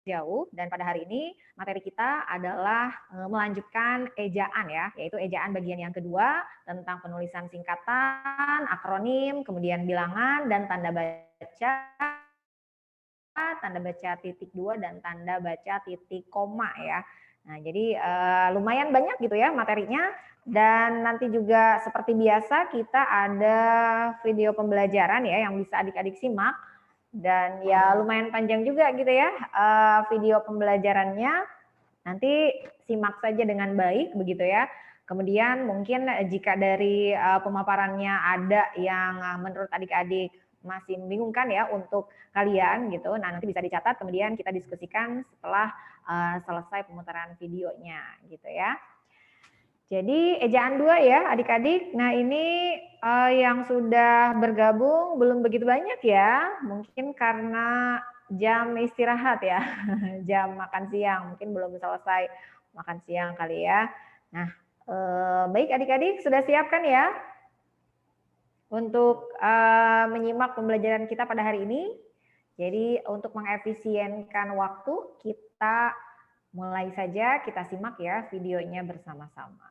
jauh, dan pada hari ini materi kita adalah melanjutkan ejaan ya, yaitu ejaan bagian yang kedua tentang penulisan singkatan, akronim, kemudian bilangan, dan tanda baca titik 2 dan tanda baca titik koma ya. Nah, jadi lumayan banyak gitu ya materinya, dan nanti juga seperti biasa kita ada video pembelajaran ya yang bisa adik-adik simak. Dan ya lumayan panjang juga gitu ya video pembelajarannya. Nanti simak saja dengan baik begitu ya. Kemudian mungkin jika dari pemaparannya ada yang menurut adik-adik masih membingungkan ya untuk kalian gitu, nah nanti bisa dicatat, kemudian kita diskusikan setelah selesai pemutaran videonya gitu ya. Jadi ejaan 2 ya adik-adik. Nah ini yang sudah bergabung belum begitu banyak ya. Mungkin karena jam istirahat ya. Jam makan siang. Mungkin belum selesai makan siang kali ya. Nah baik adik-adik, sudah siap kan ya untuk menyimak pembelajaran kita pada hari ini. Jadi untuk mengefisienkan waktu, kita mulai saja, kita simak ya videonya bersama-sama.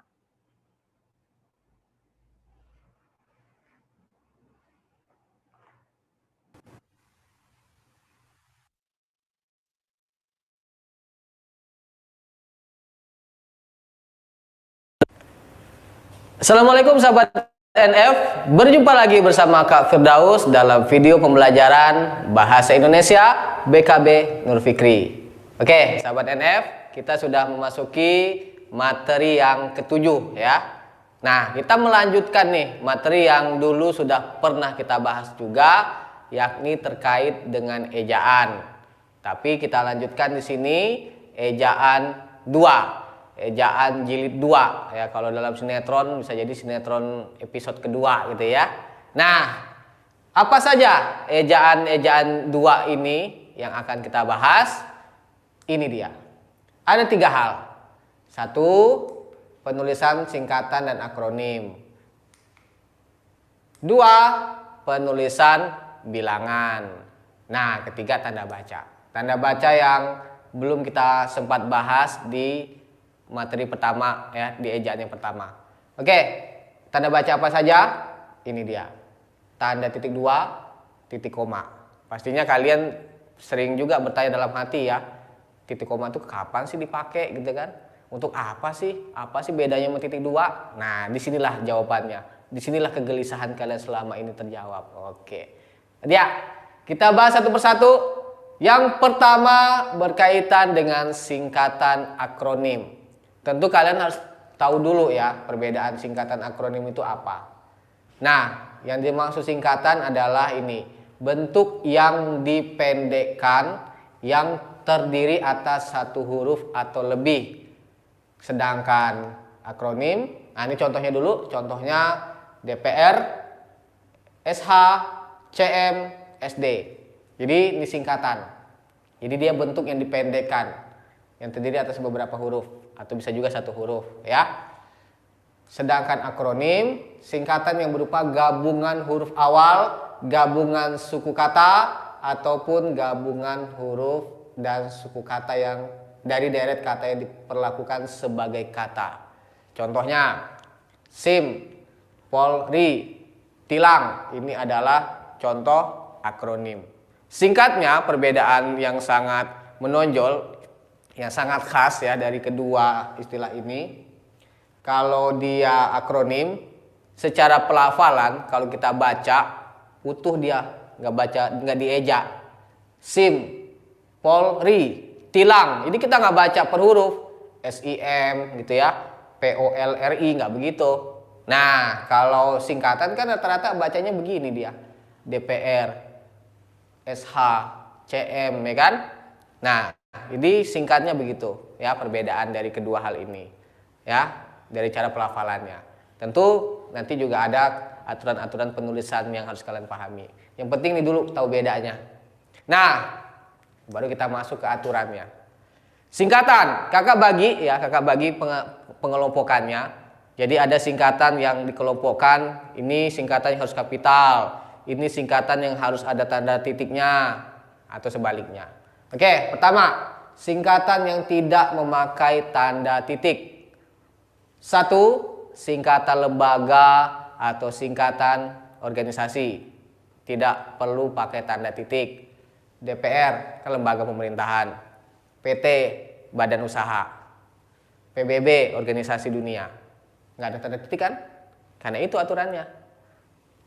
Assalamualaikum sahabat NF, berjumpa lagi bersama Kak Firdaus dalam video pembelajaran Bahasa Indonesia BKB Nur Fikri. Oke sahabat NF, kita sudah memasuki materi yang ketujuh ya. Nah kita melanjutkan nih materi yang dulu sudah pernah kita bahas juga, yakni terkait dengan ejaan. Tapi kita lanjutkan di sini ejaan 2. Ejaan jilid 2 ya, kalau dalam sinetron bisa jadi sinetron episode kedua gitu ya. Nah, apa saja ejaan-ejaan 2 ini yang akan kita bahas? Ini dia. Ada 3 hal. 1, penulisan singkatan dan akronim. 2, penulisan bilangan. Nah, ketiga tanda baca. Tanda baca yang belum kita sempat bahas di materi pertama ya, di ejaan yang pertama. Oke, tanda baca apa saja? Ini dia. Tanda titik 2, titik koma. Pastinya kalian sering juga bertanya dalam hati ya, titik koma itu kapan sih dipakai gitu kan? Untuk apa sih? Apa sih bedanya sama titik 2? Nah, disinilah jawabannya. Disinilah kegelisahan kalian selama ini terjawab. Oke. Ya, kita bahas satu persatu. Yang pertama berkaitan dengan singkatan akronim. Tentu kalian harus tahu dulu ya perbedaan singkatan akronim itu apa. Nah, yang dimaksud singkatan adalah ini, bentuk yang dipendekkan yang terdiri atas satu huruf atau lebih. Sedangkan akronim, nah ini contohnya dulu, contohnya DPR, SH, CM, SD. Jadi ini singkatan. Jadi dia bentuk yang dipendekkan, yang terdiri atas beberapa huruf atau bisa juga satu huruf ya. Sedangkan akronim, singkatan yang berupa gabungan huruf awal, gabungan suku kata, ataupun gabungan huruf dan suku kata yang dari deret kata yang diperlakukan sebagai kata. Contohnya SIM, Polri, tilang. Ini adalah contoh akronim. Singkatnya, perbedaan yang sangat menonjol, yang sangat khas ya dari kedua istilah ini. Kalau dia akronim, secara pelafalan kalau kita baca utuh dia, nggak dieja. SIM, Polri, tilang. Ini kita nggak baca per huruf, SIM gitu ya, POLRI, nggak begitu. Nah kalau singkatan kan rata-rata bacanya begini dia, DPR, SH, CM ya kan. Nah jadi singkatnya begitu ya, perbedaan dari kedua hal ini ya, dari cara pelafalannya. Tentu nanti juga ada aturan-aturan penulisan yang harus kalian pahami. Yang penting nih dulu tahu bedanya. Nah, baru kita masuk ke aturannya. Singkatan, kakak bagi pengelompokannya. Jadi ada singkatan yang dikelompokkan, ini singkatan yang harus kapital, ini singkatan yang harus ada tanda titiknya atau sebaliknya. Oke, pertama singkatan yang tidak memakai tanda titik. 1. Singkatan lembaga atau singkatan organisasi. Tidak perlu pakai tanda titik. DPR, kan lembaga pemerintahan. PT, badan usaha. PBB, organisasi dunia. Nggak ada tanda titik kan? Karena itu aturannya.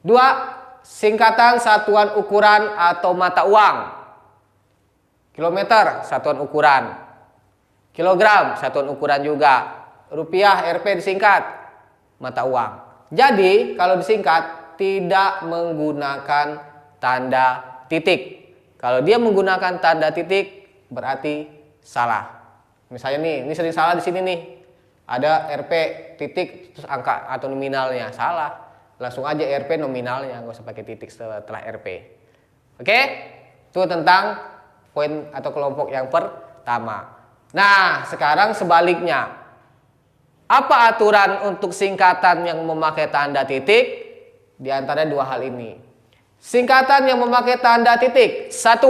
2. Singkatan satuan ukuran atau mata uang. Kilometer, satuan ukuran. Kilogram, satuan ukuran juga. Rupiah, Rp disingkat, mata uang. Jadi, kalau disingkat, tidak menggunakan tanda titik. Kalau dia menggunakan tanda titik, berarti salah. Misalnya nih, ini sering salah di sini nih. Ada Rp titik, terus angka atau nominalnya. Salah. Langsung aja Rp nominalnya, nggak usah pakai titik setelah Rp. Oke? Itu tentang poin atau kelompok yang pertama. Nah, sekarang sebaliknya. Apa aturan untuk singkatan yang memakai tanda titik? Di antara dua hal ini. Singkatan yang memakai tanda titik. 1.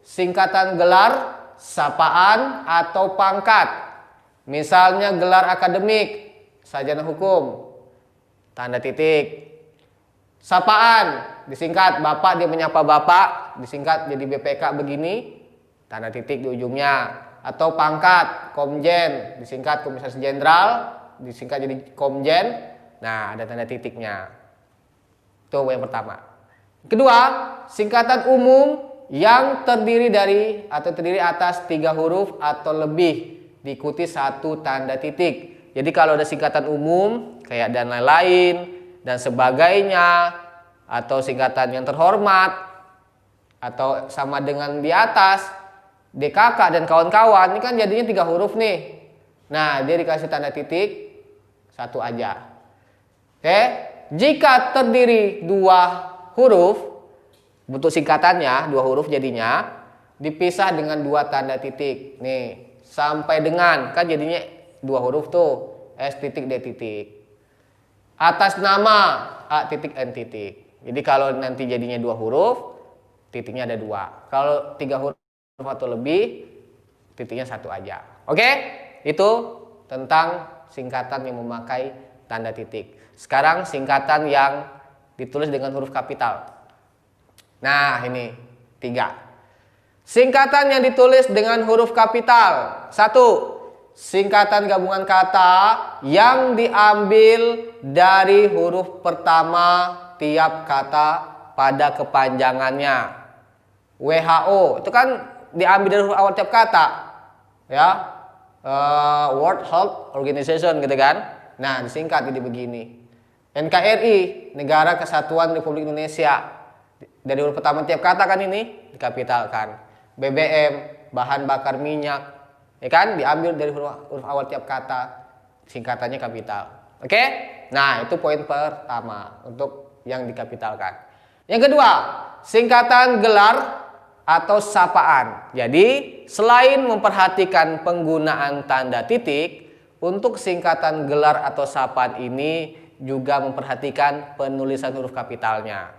Singkatan gelar, sapaan, atau pangkat. Misalnya gelar akademik, sarjana hukum, tanda titik. Sapaan, disingkat bapak, dia menyapa bapak, disingkat jadi BPK begini, tanda titik di ujungnya. Atau pangkat, komjen, disingkat komisaris jenderal, disingkat jadi komjen. Nah, ada tanda titiknya. Itu yang pertama. Kedua, singkatan umum yang terdiri dari atau terdiri atas 3 huruf atau lebih diikuti 1 tanda titik. Jadi kalau ada singkatan umum kayak dan lain-lain dan sebagainya, atau singkatan yang terhormat, atau sama dengan di atas, DKK dan kawan-kawan, ini kan jadinya 3 huruf nih. Nah, dia dikasih tanda titik 1 aja. Oke, jika terdiri 2 huruf, bentuk singkatannya 2 huruf jadinya, dipisah dengan 2 tanda titik. Nih, sampai dengan, kan jadinya 2 huruf tuh, S titik D titik. Atas nama A titik N titik. Jadi kalau nanti jadinya 2 huruf, titiknya ada 2. Kalau 3 huruf atau lebih, titiknya 1 aja. Oke? Itu tentang singkatan yang memakai tanda titik. Sekarang singkatan yang ditulis dengan huruf kapital. Nah, ini 3. Singkatan yang ditulis dengan huruf kapital. 1. Singkatan gabungan kata yang diambil dari huruf pertama tiap kata pada kepanjangannya. WHO itu kan diambil dari huruf awal tiap kata, ya. World Health Organization gitu kan. Nah, disingkat jadi begini. NKRI, Negara Kesatuan Republik Indonesia, dari huruf pertama tiap kata kan ini dikapitalkan. BBM, bahan bakar minyak, ya kan, diambil dari huruf awal tiap kata, singkatannya kapital. Oke? Nah, itu poin pertama untuk yang dikapitalkan. Yang kedua, singkatan gelar atau sapaan. Jadi, selain memperhatikan penggunaan tanda titik, untuk singkatan gelar atau sapaan ini juga memperhatikan penulisan huruf kapitalnya.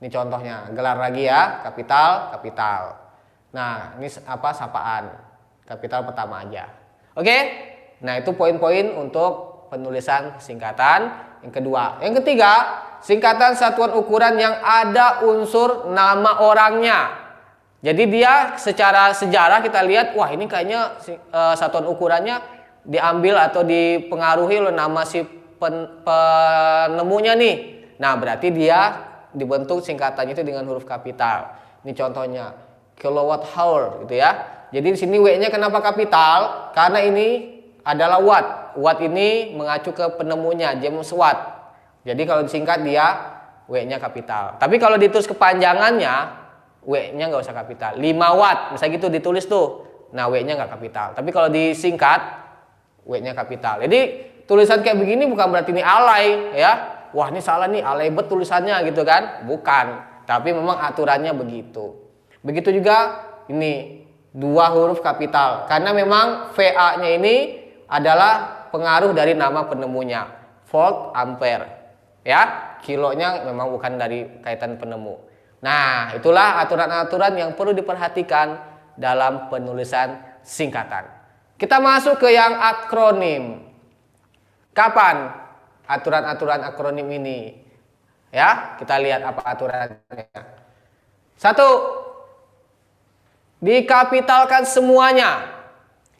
Ini contohnya, gelar lagi ya, kapital, kapital. Nah, ini apa, sapaan. Kapital pertama aja. Oke? Nah, itu poin-poin untuk penulisan singkatan yang kedua. Yang ketiga, singkatan satuan ukuran yang ada unsur nama orangnya. Jadi dia secara sejarah kita lihat, wah ini kayaknya satuan ukurannya diambil atau dipengaruhi oleh nama si penemunya nih. Nah, berarti dia dibentuk singkatannya itu dengan huruf kapital. Ini contohnya, kilowatt hour gitu ya. Jadi di sini W-nya kenapa kapital? Karena ini adalah watt. Watt ini mengacu ke penemunya, James Watt. Jadi kalau disingkat dia W-nya kapital. Tapi kalau ditulis kepanjangannya, W-nya nggak usah kapital. 5 watt, misalnya gitu ditulis tuh. Nah, W-nya nggak kapital. Tapi kalau disingkat, W-nya kapital. Jadi tulisan kayak begini bukan berarti ini alay ya. Wah, ini salah nih, alay bet tulisannya gitu kan? Bukan. Tapi memang aturannya begitu. Begitu juga ini 2 huruf kapital. Karena memang VA-nya ini adalah pengaruh dari nama penemunya. Volt, ampere. Ya, kilonya memang bukan dari kaitan penemu. Nah, itulah aturan-aturan yang perlu diperhatikan dalam penulisan singkatan. Kita masuk ke yang akronim. Kapan aturan-aturan akronim ini? Ya, kita lihat apa aturannya. 1. Dikapitalkan semuanya.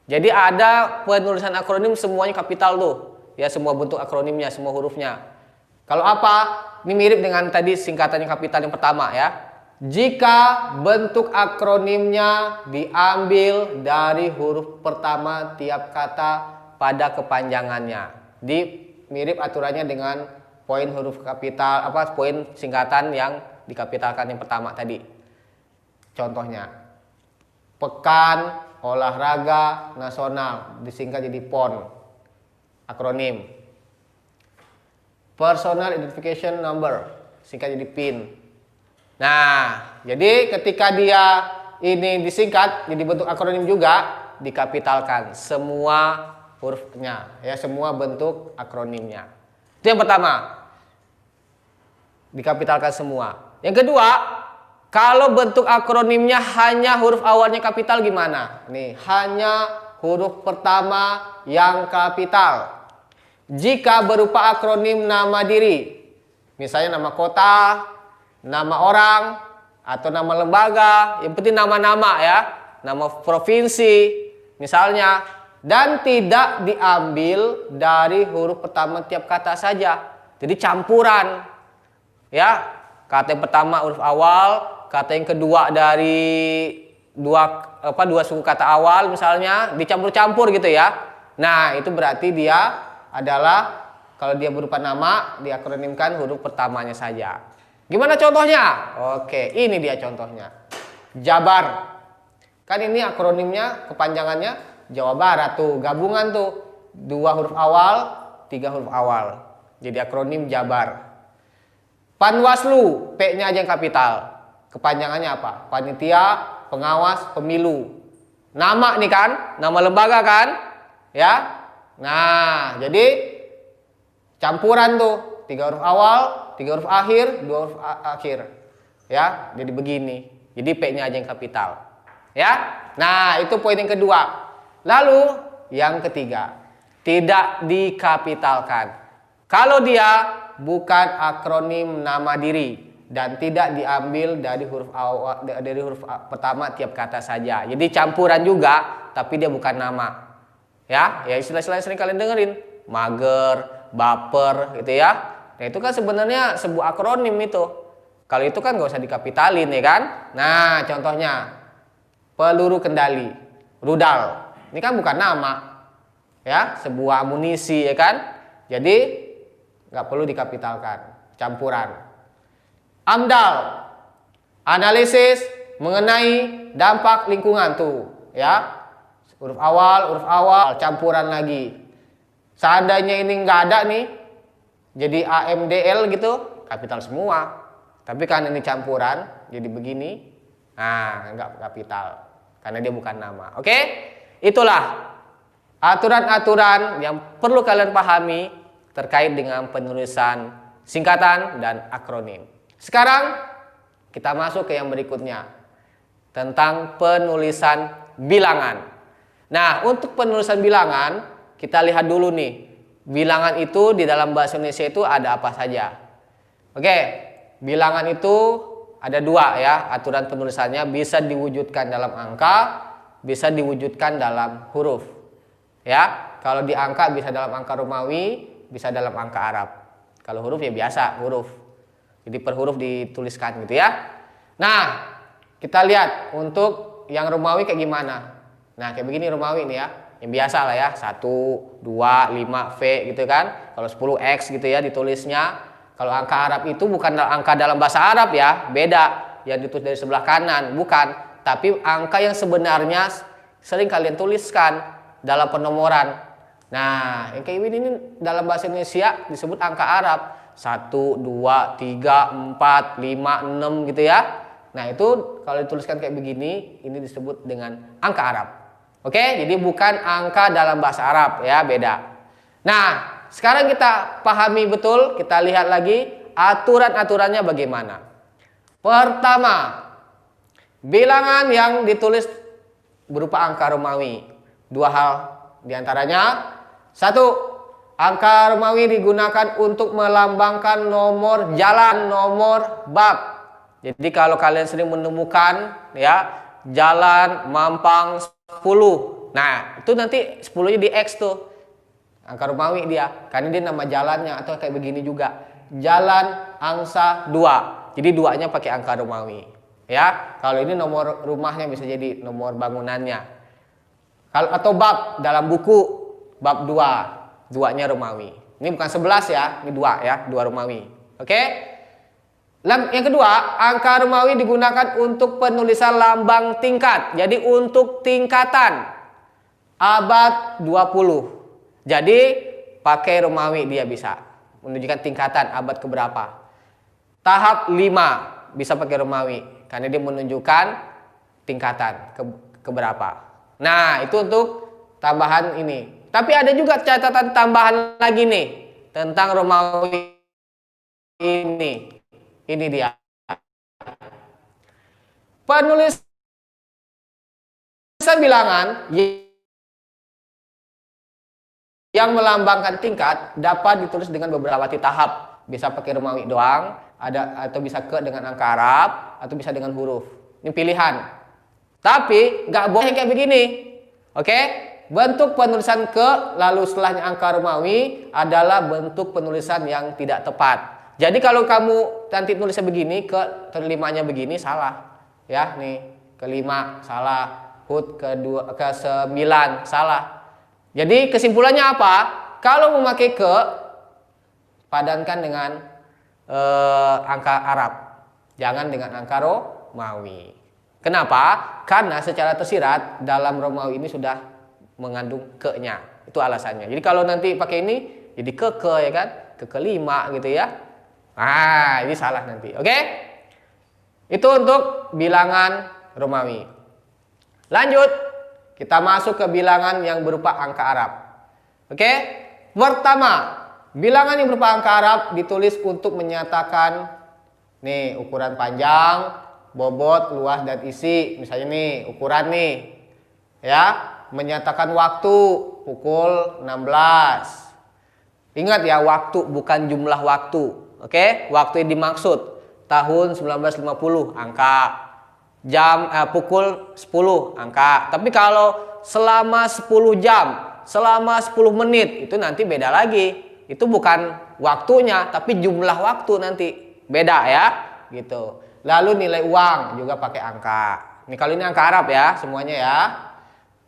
Jadi ada penulisan akronim semuanya kapital tuh. Ya, semua bentuk akronimnya, semua hurufnya. Kalau apa? Ini mirip dengan tadi singkatan yang kapital yang pertama ya. Jika bentuk akronimnya diambil dari huruf pertama tiap kata pada kepanjangannya. Mirip aturannya dengan poin huruf kapital, poin singkatan yang dikapitalkan yang pertama tadi. Contohnya, pekan olahraga nasional disingkat jadi PON, akronim. Personal Identification Number singkat jadi PIN. Nah, jadi ketika dia ini disingkat jadi bentuk akronim juga, dikapitalkan semua hurufnya, ya, semua bentuk akronimnya. Itu yang pertama, dikapitalkan semua. Yang kedua, kalau bentuk akronimnya hanya huruf awalnya kapital gimana? Nih, hanya huruf pertama yang kapital. Jika berupa akronim nama diri, misalnya nama kota, nama orang, atau nama lembaga, yang penting nama-nama ya, nama provinsi misalnya, dan tidak diambil dari huruf pertama tiap kata saja. Jadi campuran. Ya, kata yang pertama huruf awal, kata yang kedua dari dua suku kata awal misalnya dicampur-campur gitu ya. Nah, itu berarti dia adalah kalau dia berupa nama diakronimkan huruf pertamanya saja. Gimana contohnya? Oke, ini dia contohnya. Jabar. Kan ini akronimnya kepanjangannya Jawa Barat tuh, gabungan tuh 2 huruf awal, 3 huruf awal. Jadi akronim Jabar. Panwaslu, P-nya aja yang kapital. Kepanjangannya apa? Panitia Pengawas Pemilu. Nama nih kan, nama lembaga kan? Ya. Nah, jadi campuran tuh, 3 huruf awal, 3 huruf akhir, 2 huruf akhir. Ya, jadi begini. Jadi P-nya aja yang kapital. Ya. Nah, itu poin yang kedua. Lalu yang ketiga, tidak dikapitalkan. Kalau dia bukan akronim nama diri dan tidak diambil dari huruf awal, dari huruf pertama tiap kata saja. Jadi campuran juga, tapi dia bukan nama. Ya istilah-istilah yang sering kalian dengerin, mager, baper, gitu ya. Nah, itu kan sebenarnya sebuah akronim itu. Kalau itu kan nggak usah dikapitalin ya kan. Nah, contohnya peluru kendali, rudal. Ini kan bukan nama, ya, sebuah amunisi ya kan. Jadi nggak perlu dikapitalkan, campuran. AMDAL, analisis mengenai dampak lingkungan tuh, ya. Huruf awal, campuran lagi. Seandainya ini nggak ada nih, jadi AMDL gitu, kapital semua. Tapi kan ini campuran, jadi begini, nah nggak kapital, karena dia bukan nama. Oke? Itulah aturan-aturan yang perlu kalian pahami terkait dengan penulisan singkatan dan akronim. Sekarang kita masuk ke yang berikutnya, tentang penulisan bilangan. Nah, untuk penulisan bilangan, kita lihat dulu nih, bilangan itu di dalam bahasa Indonesia itu ada apa saja. Oke, bilangan itu ada 2 ya, aturan penulisannya, bisa diwujudkan dalam angka, bisa diwujudkan dalam huruf. Ya, kalau di angka bisa dalam angka Romawi, bisa dalam angka Arab. Kalau huruf ya biasa, huruf. Jadi per huruf dituliskan gitu ya. Nah, kita lihat untuk yang Romawi kayak gimana. Nah, kayak begini Romawi nih ya. Yang biasa lah ya, 1, 2, 5, V gitu kan. Kalau 10X gitu ya ditulisnya. Kalau angka Arab itu bukan angka dalam bahasa Arab ya, beda. Yang ditulis dari sebelah kanan, bukan. Tapi angka yang sebenarnya sering kalian tuliskan dalam penomoran. Nah, yang kayak ini dalam bahasa Indonesia disebut angka Arab. 1, 2, 3, 4, 5, 6 gitu ya. Nah, itu kalau dituliskan kayak begini, ini disebut dengan angka Arab. Oke, jadi bukan angka dalam bahasa Arab ya, beda. Nah, sekarang kita pahami betul, kita lihat lagi aturan-aturannya bagaimana. Pertama, bilangan yang ditulis berupa angka Romawi. Dua hal diantaranya. Satu, angka Romawi digunakan untuk melambangkan nomor jalan, nomor bab. Jadi kalau kalian sering menemukan ya jalan Mampang 10. Nah, itu nanti 10-nya di X tuh. Angka Romawi dia, karena dia nama jalannya. Atau kayak begini juga, Jalan Angsa 2. Jadi 2-nya pakai angka Romawi. Ya, kalau ini nomor rumahnya bisa jadi nomor bangunannya. Kalau atau bab dalam buku bab 2, 2-nya Romawi. Ini bukan 11 ya, ini 2 ya, 2 Romawi. Oke? Yang kedua, angka Romawi digunakan untuk penulisan lambang tingkat. Jadi untuk tingkatan abad 20. Jadi pakai Romawi dia bisa menunjukkan tingkatan abad keberapa. Tahap 5 bisa pakai Romawi karena dia menunjukkan tingkatan keberapa. Nah, itu untuk tambahan ini. Tapi ada juga catatan tambahan lagi nih tentang Romawi ini. Ini dia. Penulisan bilangan yang melambangkan tingkat dapat ditulis dengan beberapa tahap. Bisa pakai Romawi doang, atau bisa dengan angka Arab, atau bisa dengan huruf. Ini pilihan. Tapi nggak boleh kayak begini. Oke? Bentuk penulisan lalu setelahnya angka Romawi adalah bentuk penulisan yang tidak tepat. Jadi kalau kamu nanti tulisnya begini, kelimanya begini, salah. Ya, nih, kelima salah, hut ke-9 salah. Jadi kesimpulannya apa? Kalau memakai padankan dengan angka Arab, jangan dengan angka Romawi. Kenapa? Karena secara tersirat dalam Romawi ini sudah mengandung ke-nya. Itu alasannya. Jadi kalau nanti pakai ini jadi ke ya kan? Ke-5 gitu ya. Nah, ini salah nanti. Oke? Itu untuk bilangan Romawi. Lanjut, kita masuk ke bilangan yang berupa angka Arab. Oke? Pertama, bilangan yang berupa angka Arab ditulis untuk menyatakan nih ukuran panjang, bobot, luas dan isi. Misalnya nih, ukuran nih. Ya, menyatakan waktu pukul 16. Ingat ya, waktu bukan jumlah waktu. Oke? Waktu yang dimaksud tahun 1950 angka. Pukul 10 angka. Tapi kalau selama 10 jam, selama 10 menit itu nanti beda lagi. Itu bukan waktunya, tapi jumlah waktu nanti beda ya, gitu. Lalu nilai uang juga pakai angka. Ini kalau ini angka Arab ya, semuanya ya.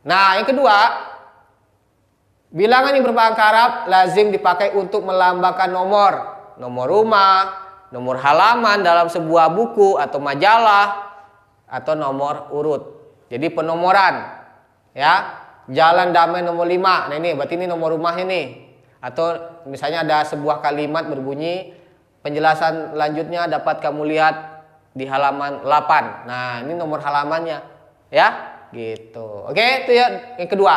Nah, yang kedua, bilangan yang berupa angka Arab lazim dipakai untuk melambangkan nomor rumah, nomor halaman dalam sebuah buku atau majalah, atau nomor urut. Jadi penomoran ya, Jalan Damai nomor 5. Nah ini berarti ini nomor rumahnya nih. Atau misalnya ada sebuah kalimat berbunyi penjelasan lanjutnya dapat kamu lihat di halaman 8. Nah, ini nomor halamannya ya, gitu. Oke, itu ya yang kedua.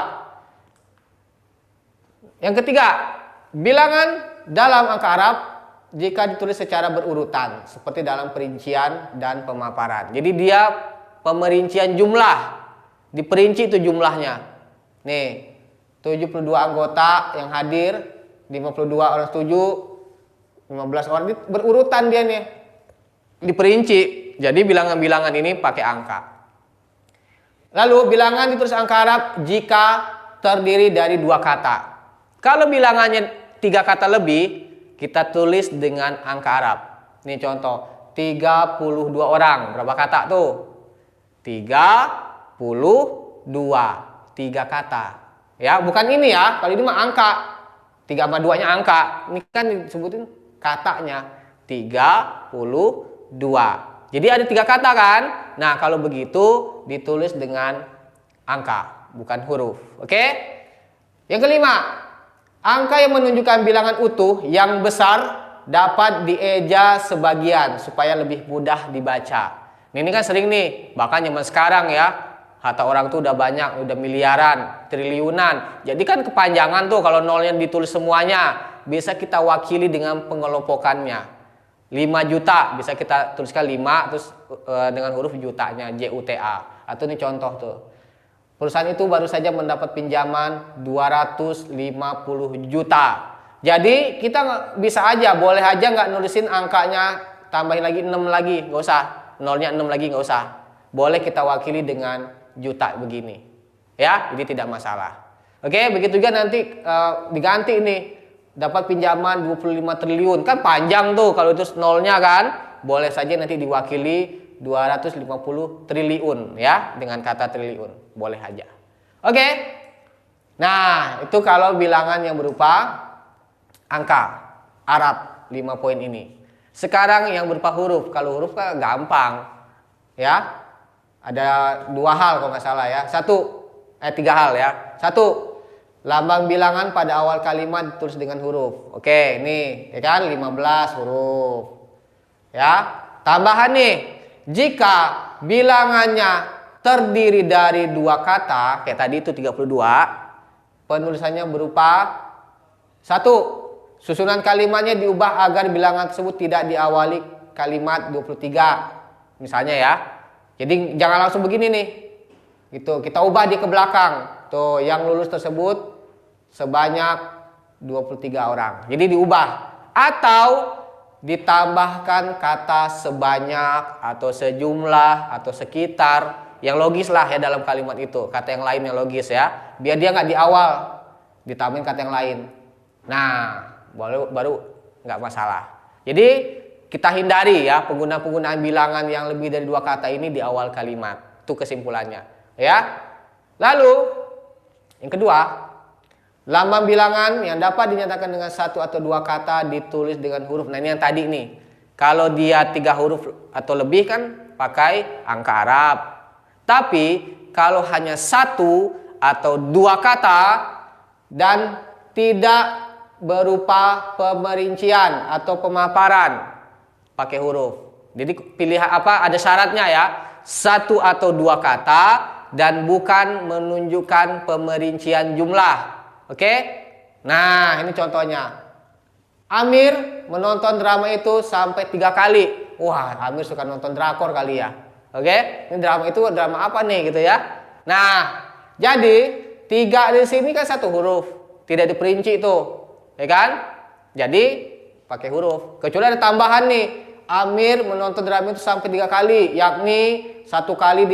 Yang ketiga, bilangan dalam angka Arab jika ditulis secara berurutan seperti dalam perincian dan pemaparan. Jadi dia pemerincian jumlah, diperinci itu jumlahnya. Nih, 72 anggota yang hadir, 52 orang setuju, 15 orang, berurutan dia nih. Diperinci. Jadi bilangan-bilangan ini pakai angka. Lalu bilangan ditulis angka Arab jika terdiri dari 2 kata. Kalau bilangannya 3 kata lebih, kita tulis dengan angka Arab. Ini contoh, 32 orang. Berapa kata tuh? 32, 3 kata. Ya, bukan ini ya. Kalau ini mah angka. 3 sama 2-nya angka. Ini kan disebutin katanya. 32. Jadi ada 3 kata kan? Nah, kalau begitu ditulis dengan angka, bukan huruf. Oke? Yang kelima, angka yang menunjukkan bilangan utuh yang besar dapat dieja sebagian supaya lebih mudah dibaca. Ini kan sering nih, bahkan zaman sekarang ya, kata orang tuh udah banyak, udah miliaran, triliunan. Jadi kan kepanjangan tuh kalau nolnya ditulis semuanya, bisa kita wakili dengan pengelompokannya. 5 juta bisa kita tuliskan 5 terus dengan huruf jutanya, JUTA. Atau ini contoh tuh. Perusahaan itu baru saja mendapat pinjaman 250 juta. Jadi kita bisa aja, boleh aja nggak nulisin angkanya, tambahin lagi 6 lagi, nggak usah. Nolnya 6 lagi nggak usah. Boleh kita wakili dengan juta begini. Ya, jadi tidak masalah. Oke, begitu juga nanti diganti nih. Dapat pinjaman 25 triliun. Kan panjang tuh kalau itu nolnya kan. Boleh saja nanti diwakili 250 triliun ya, dengan kata triliun. Boleh aja. Oke. Nah, itu kalau bilangan yang berupa angka Arab 5 poin ini. Sekarang yang berupa huruf. Kalau huruf kan gampang. Ya. Ada 2 hal kalau nggak salah ya. 3 hal ya. 1. Lambang bilangan pada awal kalimat ditulis dengan huruf. Oke, ini ya kan 15 huruf. Ya. Tambahan nih, jika bilangannya terdiri dari 2 kata, kayak tadi itu 32, penulisannya berupa 1. Susunan kalimatnya diubah agar bilangan tersebut tidak diawali kalimat 23. Misalnya ya. Jadi jangan langsung begini nih. Gitu, kita ubah di ke belakang. Tuh, yang lulus tersebut sebanyak 23 orang. Jadi diubah atau ditambahkan kata sebanyak atau sejumlah atau sekitar yang logis lah ya dalam kalimat itu. Kata yang lain yang logis ya. Biar dia nggak di awal, ditambahin kata yang lain. Nah, baru nggak masalah. Jadi kita hindari ya penggunaan bilangan yang lebih dari 2 kata ini di awal kalimat. Itu kesimpulannya ya. Lalu yang kedua, lambang bilangan yang dapat dinyatakan dengan 1 atau 2 kata ditulis dengan huruf. Nah, ini yang tadi nih. Kalau dia 3 huruf atau lebih kan pakai angka Arab. Tapi kalau hanya 1 atau 2 kata dan tidak berupa pemerincian atau pemaparan, pakai huruf. Jadi pilih apa? Ada syaratnya ya. 1 atau 2 kata dan bukan menunjukkan pemerincian jumlah. Oke? Nah, ini contohnya. Amir menonton drama itu sampai 3 kali. Wah, Amir suka nonton drakor kali ya. Oke? Ini drama itu drama apa nih gitu ya. Nah, jadi 3 di sini kan 1 huruf. Tidak diperinci itu. Ya kan? Jadi pakai huruf. Kecuali ada tambahan nih. Amir menonton drama itu sampai 3 kali, yakni 1 kali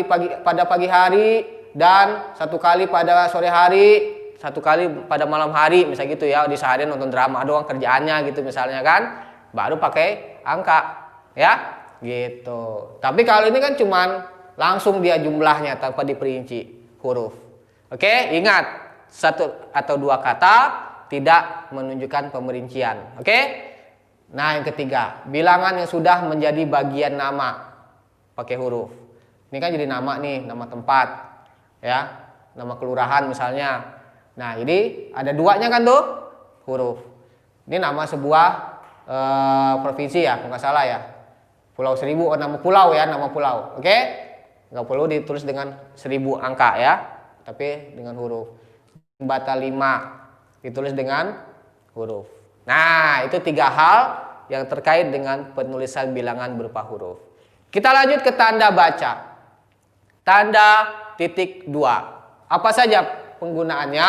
pada pagi hari dan 1 kali pada sore hari, 1 kali pada malam hari, misalnya gitu ya. Di seharian nonton drama doang kerjaannya gitu misalnya kan, baru pakai angka ya gitu. Tapi kalau ini kan cuman langsung dia jumlahnya tanpa diperinci huruf. Oke, ingat 1 atau 2 kata tidak menunjukkan pemerincian. Oke. Nah, yang ketiga, bilangan yang sudah menjadi bagian nama pakai huruf. Ini kan jadi nama nih, nama tempat ya, nama kelurahan misalnya. Nah, jadi ada 2-nya kan tuh huruf. Ini nama sebuah provinsi ya, kalau nggak salah ya. Pulau Seribu, nama pulau ya, nama pulau. Oke? Nggak perlu ditulis dengan 1000 angka ya, tapi dengan huruf. Bata 5 ditulis dengan huruf. Nah, itu 3 hal yang terkait dengan penulisan bilangan berupa huruf. Kita lanjut ke tanda baca. Tanda titik 2. Apa saja penggunaannya?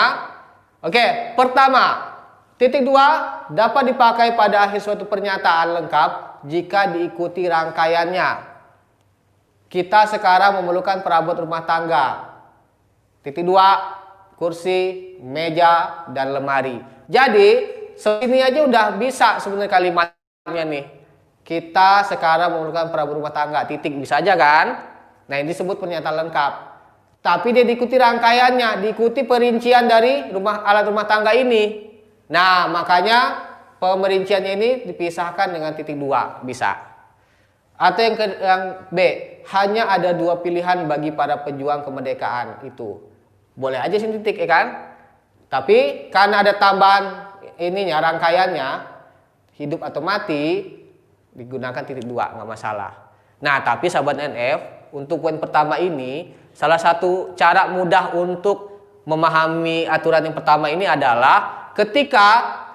Oke, pertama, titik 2 dapat dipakai pada akhir suatu pernyataan lengkap jika diikuti rangkaiannya. Kita sekarang memerlukan perabot rumah tangga. Titik 2, kursi, meja, dan lemari. Jadi segini aja udah bisa sebenarnya kalimatnya nih. Kita sekarang memerlukan perabot rumah tangga. Titik bisa aja kan? Nah, ini disebut pernyataan lengkap. Tapi dia diikuti rangkaiannya, diikuti perincian dari alat rumah tangga ini. Nah, makanya pemerinciannya ini dipisahkan dengan titik 2 bisa. Atau yang B, hanya ada 2 pilihan bagi para pejuang kemerdekaan itu. Boleh aja sini titik ya kan? Tapi karena ada tambahan ininya rangkaiannya hidup atau mati digunakan titik 2 nggak masalah. Nah, tapi sahabat NF, untuk poin pertama ini salah satu cara mudah untuk memahami aturan yang pertama ini adalah ketika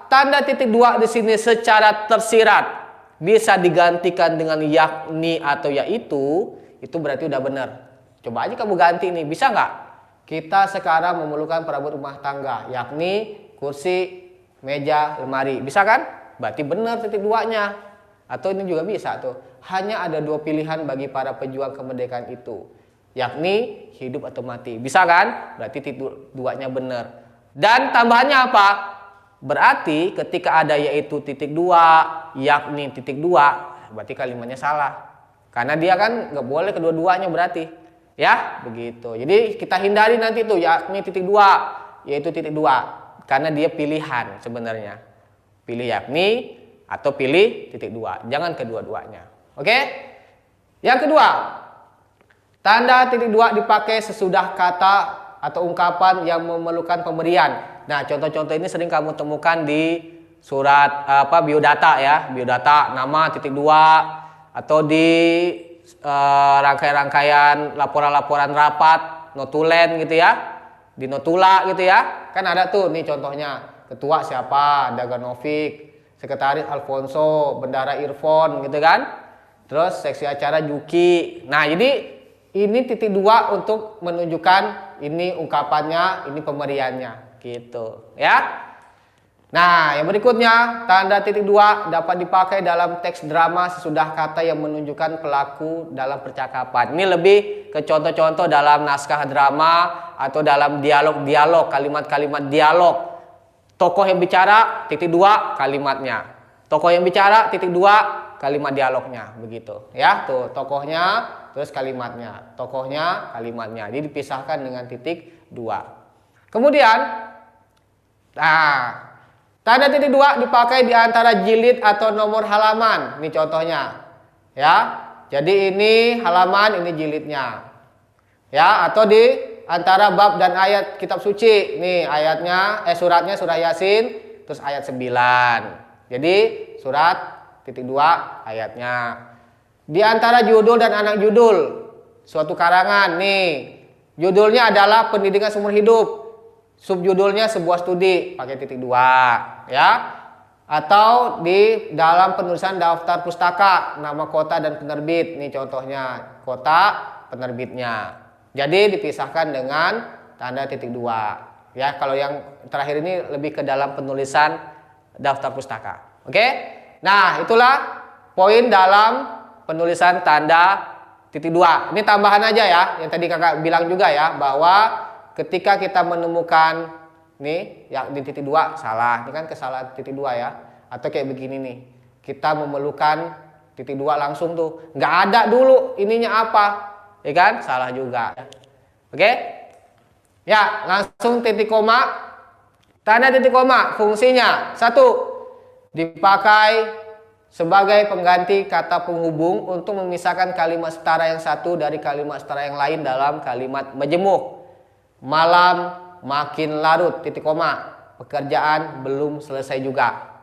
tanda titik 2 di sini secara tersirat bisa digantikan dengan yakni atau yaitu, itu berarti udah benar. Coba aja kamu ganti nih, bisa nggak? kita sekarang memerlukan perabot rumah tangga, yakni kursi, meja, lemari. Bisa kan? Berarti benar titik duanya. Atau ini juga bisa tuh. Hanya ada dua pilihan bagi para pejuang kemerdekaan itu, yakni hidup atau mati. Bisa kan? Berarti titik duanya benar. Dan tambahannya apa? Berarti ketika ada yaitu titik dua, yakni titik dua, berarti kalimatnya salah. Karena dia kan nggak boleh kedua-duanya berarti. Ya, begitu. Jadi kita hindari nanti tuh yakni titik dua, yaitu titik dua. Karena dia pilihan sebenarnya. Pilih yakni atau pilih titik dua. Jangan kedua-duanya. Oke? Yang kedua, tanda titik dua dipakai sesudah kata atau ungkapan yang memerlukan pemberian. Nah, contoh-contoh ini sering kamu temukan di surat biodata ya, biodata nama titik dua, atau di rangkaian-rangkaian laporan-laporan rapat, notulen gitu ya, di notula gitu ya, kan ada tuh nih contohnya, ketua siapa, Daganovic, sekretaris Alfonso, bendara Irfan gitu kan, terus seksi acara Juki. Nah, jadi ini titik dua untuk menunjukkan ini ungkapannya, ini pemberiannya gitu ya. Nah, yang berikutnya, tanda titik dua dapat dipakai dalam teks drama sesudah kata yang menunjukkan pelaku dalam percakapan. Ini lebih ke contoh-contoh dalam naskah drama atau dalam dialog-dialog, kalimat-kalimat dialog. Tokoh yang bicara, titik dua, kalimatnya. Tokoh yang bicara, titik dua, kalimat dialognya. Begitu ya, tuh tokohnya, terus kalimatnya. Tokohnya, kalimatnya. Jadi dipisahkan dengan titik dua. Kemudian, tanda titik dua dipakai di antara jilid atau nomor halaman. Ini contohnya. Ya. Jadi ini halaman, ini jilidnya. Ya, atau di antara bab dan ayat kitab suci. Nih ayatnya, suratnya surah Yasin, terus ayat 9. Jadi surat titik dua ayatnya. Di antara judul dan anak judul suatu karangan. Nih, judulnya adalah pendidikan seumur hidup. Subjudulnya sebuah studi, pakai titik dua, ya. Atau di dalam penulisan daftar pustaka, nama kota dan penerbit. Ini contohnya, kota, penerbitnya. Jadi dipisahkan dengan tanda titik dua. Ya, kalau yang terakhir ini lebih ke dalam penulisan daftar pustaka. Oke? Nah, itulah poin dalam penulisan tanda titik dua. Ini tambahan aja ya, yang tadi kakak bilang juga ya, bahwa ketika kita menemukan nih yang di titik dua salah, ini kan kesalahan titik dua ya, atau kayak begini nih, kita memerlukan titik dua langsung tuh, nggak ada dulu ininya apa, ya kan, salah juga. Oke, ya langsung titik koma. Tanda titik koma fungsinya satu, dipakai sebagai pengganti kata penghubung untuk memisahkan kalimat setara yang satu dari kalimat setara yang lain dalam kalimat majemuk. Malam makin larut, titik koma, pekerjaan belum selesai juga.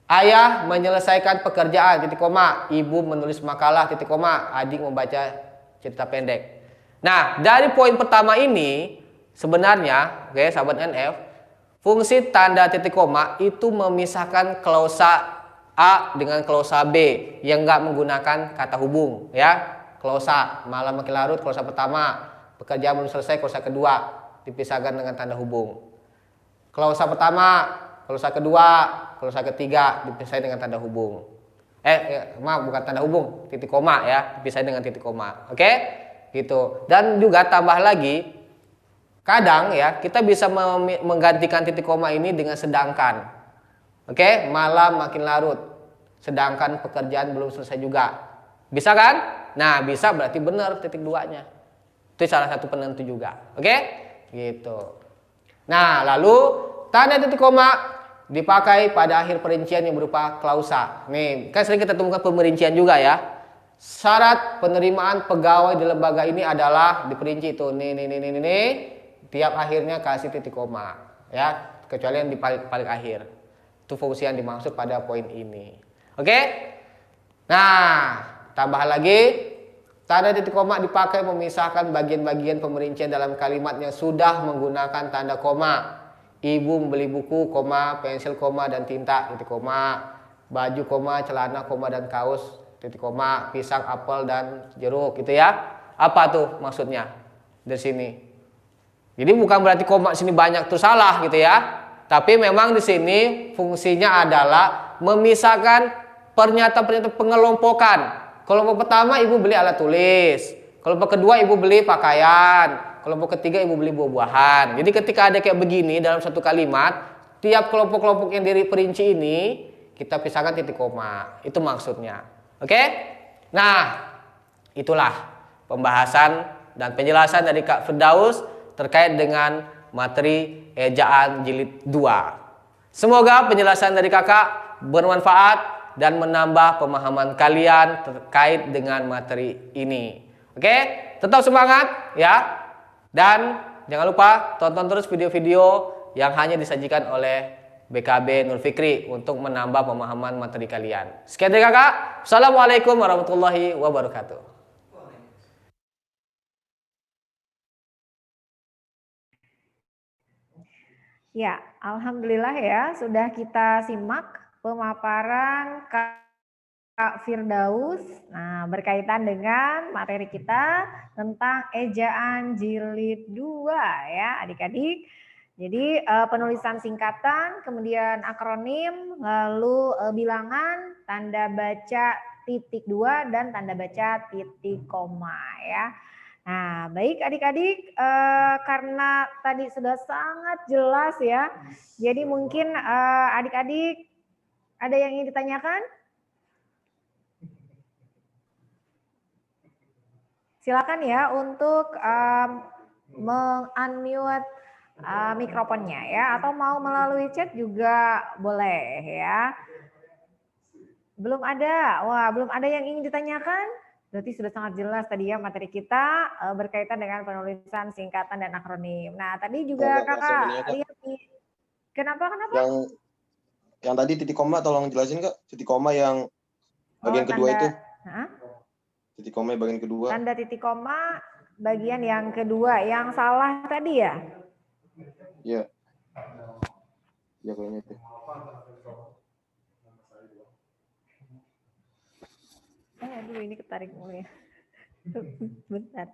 Ayah menyelesaikan pekerjaan, titik koma, ibu menulis makalah, titik koma, adik membaca cerita pendek. Nah, dari poin pertama ini sebenarnya, oke, sahabat NF, fungsi tanda titik koma itu memisahkan klausa A dengan klausa B yang nggak menggunakan kata hubung, ya. Klausa malam makin larut, klausa pertama. Pekerjaan belum selesai, klausa kedua dipisahkan dengan tanda hubung. Klausa pertama, klausa kedua, klausa ketiga dipisahkan dengan tanda hubung. Maaf, bukan tanda hubung, titik koma ya, dipisahkan dengan titik koma. Oke? Gitu. Dan juga tambah lagi, kadang ya kita bisa menggantikan titik koma ini dengan sedangkan. Oke? Malam makin larut, sedangkan pekerjaan belum selesai juga. Bisa kan? Nah, bisa berarti benar titik duanya. Itu salah satu penentu juga. Oke? Gitu. Nah, lalu tanda titik koma dipakai pada akhir perincian yang berupa klausa. Nih, kan sering kita temukan pemerincian juga ya. Syarat penerimaan pegawai di lembaga ini adalah diperinci itu nih. Tiap akhirnya kasih titik koma, ya, kecuali yang di paling akhir. Itu fungsi yang dimaksud pada poin ini. Oke? Nah, tambahan lagi. Tanda titik koma dipakai memisahkan bagian-bagian pemerincian dalam kalimat yang sudah menggunakan tanda koma. Ibu membeli buku, koma, pensil, koma, dan tinta, titik koma. Baju, koma, celana, koma, dan kaos, titik koma. Pisang, apel, dan jeruk, gitu ya. Apa tuh maksudnya dari sini? Jadi bukan berarti koma sini banyak itu salah gitu ya. Tapi memang di sini fungsinya adalah memisahkan pernyataan-pernyataan pengelompokan. Kelompok pertama ibu beli alat tulis. Kelompok kedua ibu beli pakaian. Kelompok ketiga ibu beli buah-buahan. Jadi ketika ada kayak begini dalam satu kalimat, tiap kelompok-kelompok yang diperinci ini kita pisahkan titik koma. Itu maksudnya. Oke? Nah, itulah pembahasan dan penjelasan dari Kak Firdaus terkait dengan materi ejaan jilid 2. Semoga penjelasan dari kakak bermanfaat dan menambah pemahaman kalian terkait dengan materi ini. Oke, tetap semangat ya. Dan jangan lupa tonton terus video-video yang hanya disajikan oleh BKB Nur Fikri untuk menambah pemahaman materi kalian. Sekian dari kakak. Assalamualaikum warahmatullahi wabarakatuh. Ya, alhamdulillah ya sudah kita simak pemaparan Kak Firdaus. Nah, berkaitan dengan materi kita tentang ejaan jilid 2 ya, adik-adik. Jadi penulisan singkatan, kemudian akronim, lalu bilangan, tanda baca titik 2 dan tanda baca titik koma ya. Nah, baik adik-adik, karena tadi sudah sangat jelas ya, jadi mungkin adik-adik ada yang ingin ditanyakan? Silakan ya untuk meng-unmute mikrofonnya ya, atau mau melalui chat juga boleh ya. Belum ada, wah belum ada yang ingin ditanyakan? Berarti sudah sangat jelas tadi ya materi kita berkaitan dengan penulisan singkatan dan akronim. Nah tadi juga kakak lihat nih, kenapa? Yang tadi titik koma tolong jelasin kak, titik koma yang bagian kedua itu. Titik koma bagian kedua. Tanda titik koma bagian yang kedua, yang salah tadi ya? Iya. Ya kayaknya itu. Aduh ini ketarik mulu ya. Bentar.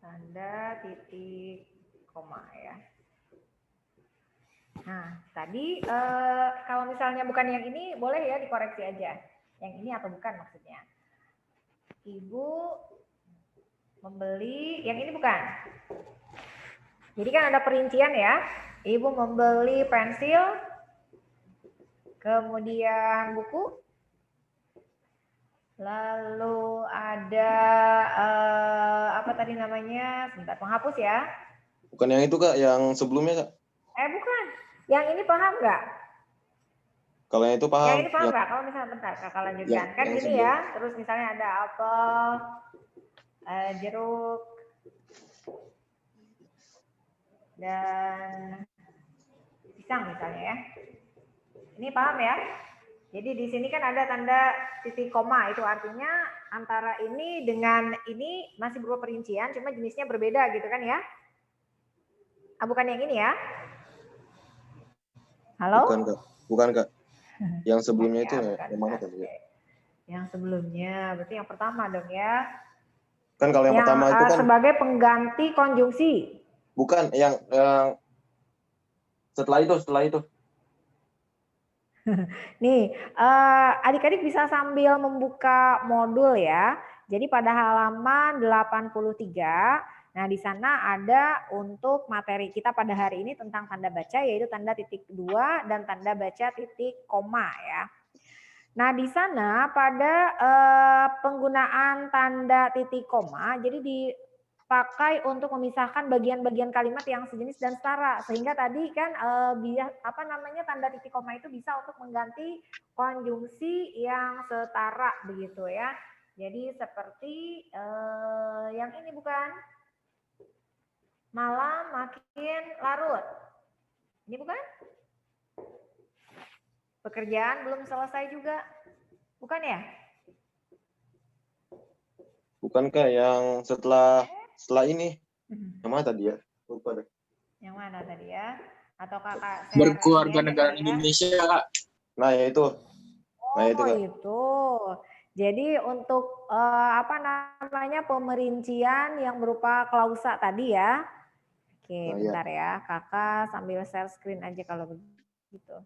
Tanda titik koma ya. Nah, tadi kalau misalnya bukan yang ini, boleh ya dikoreksi aja. Yang ini atau bukan maksudnya. Ibu membeli, yang ini bukan. Jadi kan ada perincian ya. Ibu membeli pensil, kemudian buku, lalu ada apa tadi namanya? Sebentar, penghapus ya. Bukan yang itu kak, yang sebelumnya kak. Bukan. Yang ini paham nggak? Kalau yang itu paham. Yang ini paham nggak? Kalau misalnya bentar, kakak lanjutkan. Kan gini sebelum. Ya, terus misalnya ada apel, jeruk, dan pisang misalnya ya. Ini paham ya? Jadi di sini kan ada tanda titik koma, itu artinya antara ini dengan ini masih berupa perincian, cuma jenisnya berbeda gitu kan ya? Bukan yang ini ya? Halo? Bukan kak. Yang sebelumnya itu yang mana tadi? Yang sebelumnya, berarti yang pertama dong ya? Kan kalau yang pertama itu kan sebagai pengganti konjungsi. Bukan, yang setelah itu. Nih, adik-adik bisa sambil membuka modul ya. Jadi pada halaman 83, nah di sana ada untuk materi kita pada hari ini tentang tanda baca, yaitu tanda titik 2 dan tanda baca titik koma ya. Nah di sana pada penggunaan tanda titik koma, jadi dipakai untuk memisahkan bagian-bagian kalimat yang sejenis dan setara, sehingga tadi kan tanda titik koma itu bisa untuk mengganti konjungsi yang setara begitu ya. Jadi seperti yang ini bukan? Malam makin larut. Ini bukan? Pekerjaan belum selesai juga. Bukan ya? Bukankah yang setelah ini? Yang mana tadi ya? Lupa deh. Yang mana tadi ya? Atau kakak berkeluarga negara Indonesia, Kak. Nah, ya itu. Nah itu Oh Kak. itu. Jadi untuk apa namanya pemerincian yang berupa klausa tadi ya. Oke, Nah ya. bentar ya. Kakak sambil share screen aja kalau begitu.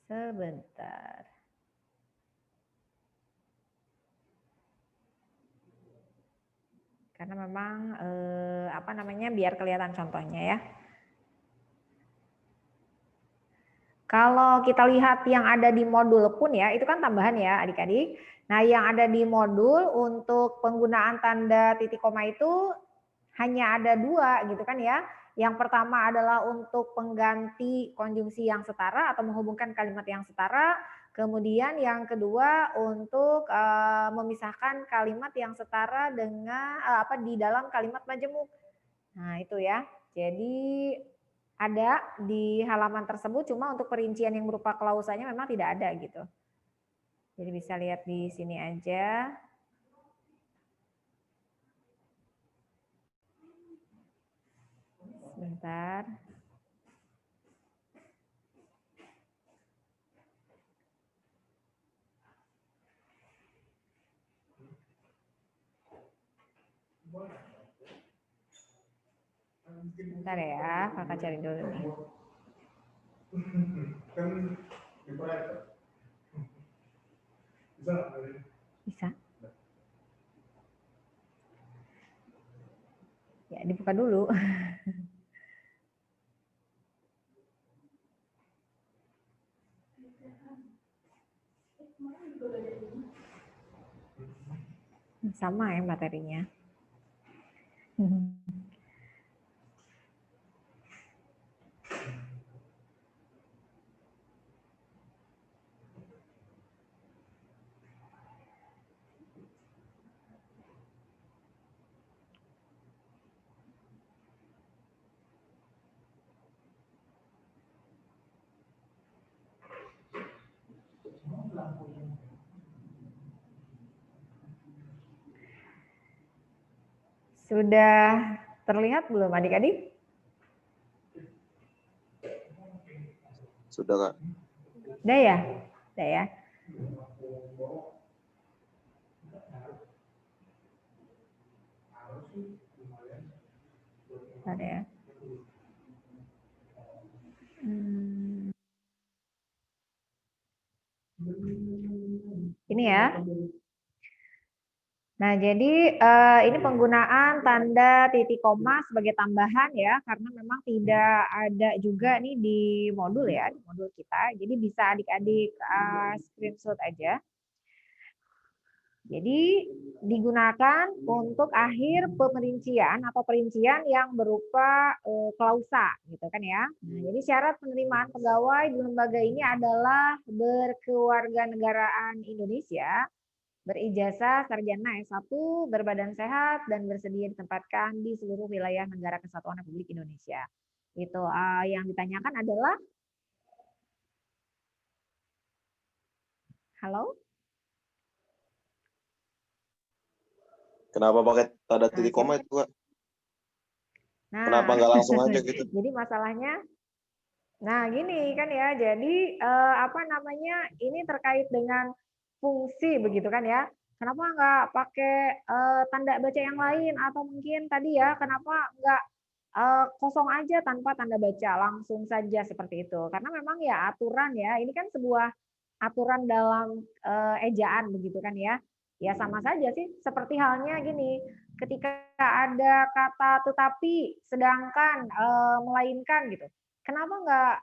Sebentar. Karena memang apa namanya biar kelihatan contohnya ya. Kalau kita lihat yang ada di modul pun ya, itu kan tambahan ya adik-adik. Nah yang ada di modul untuk penggunaan tanda titik koma itu hanya ada dua gitu kan ya. Yang pertama adalah untuk pengganti konjungsi yang setara atau menghubungkan kalimat yang setara. Kemudian yang kedua untuk memisahkan kalimat yang setara dengan apa di dalam kalimat majemuk. Nah itu ya. Jadi ada di halaman tersebut, cuma untuk perincian yang berupa klausanya memang tidak ada gitu. Jadi bisa lihat di sini aja. Sebentar. Bentar ya, kakak cari dulu nih. Bisa? Ya, dibuka dulu. Sama ya materinya. Sudah terlihat belum adik-adik? Sudah Kak. Udah ya? Udah ya? Ada ya? Ini ya. Nah, jadi ini penggunaan tanda titik koma sebagai tambahan ya, karena memang tidak ada juga nih di modul ya, di modul kita. Jadi bisa adik-adik screenshot aja. Jadi digunakan untuk akhir pemerincian atau perincian yang berupa klausa, gitu kan ya. Nah, jadi syarat penerimaan pegawai di lembaga ini adalah berkewarganegaraan Indonesia, berijazah sarjana S1, berbadan sehat, dan bersedia ditempatkan di seluruh wilayah negara kesatuan Republik Indonesia. Itu yang ditanyakan adalah, halo? Kenapa pakai tanda Nah, titik koma itu Kak? Kenapa Nah, nggak langsung aja gitu? jadi masalahnya, nah gini kan ya, jadi apa namanya, ini terkait dengan fungsi begitu kan ya. Kenapa nggak pakai tanda baca yang lain atau mungkin tadi ya, kenapa nggak kosong aja tanpa tanda baca, langsung saja seperti itu. Karena memang ya aturan ya, ini kan sebuah aturan dalam ejaan begitu kan ya. Ya sama saja sih, seperti halnya gini, ketika ada kata tetapi, sedangkan, melainkan gitu. Kenapa nggak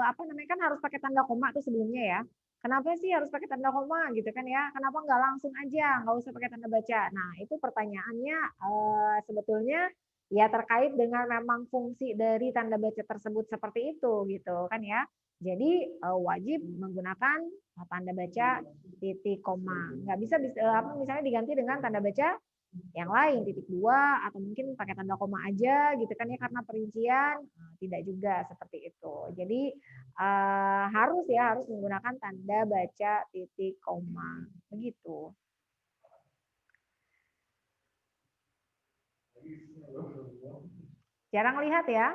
apa namanya kan harus pakai tanda koma tuh sebelumnya ya. Kenapa sih harus pakai tanda koma gitu kan ya? Kenapa nggak langsung aja, nggak usah pakai tanda baca? Nah itu pertanyaannya sebetulnya ya terkait dengan memang fungsi dari tanda baca tersebut seperti itu gitu kan ya. Jadi wajib menggunakan tanda baca titik koma. Nggak bisa apa misalnya diganti dengan tanda baca yang lain titik dua atau mungkin pakai tanda koma aja gitu kan ya karena perincian tidak juga seperti itu. Jadi harus menggunakan tanda baca titik koma begitu. Jarang lihat ya.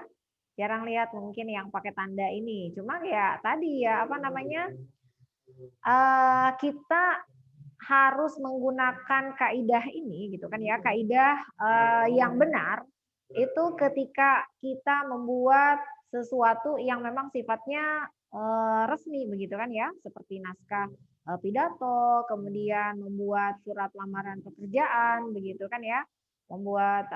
Jarang lihat mungkin yang pakai tanda ini. Cuma ya tadi ya apa namanya, kita harus menggunakan kaidah ini gitu kan ya, kaidah yang benar itu ketika kita membuat sesuatu yang memang sifatnya resmi begitu kan ya, seperti naskah pidato, kemudian membuat surat lamaran pekerjaan begitu kan ya, membuat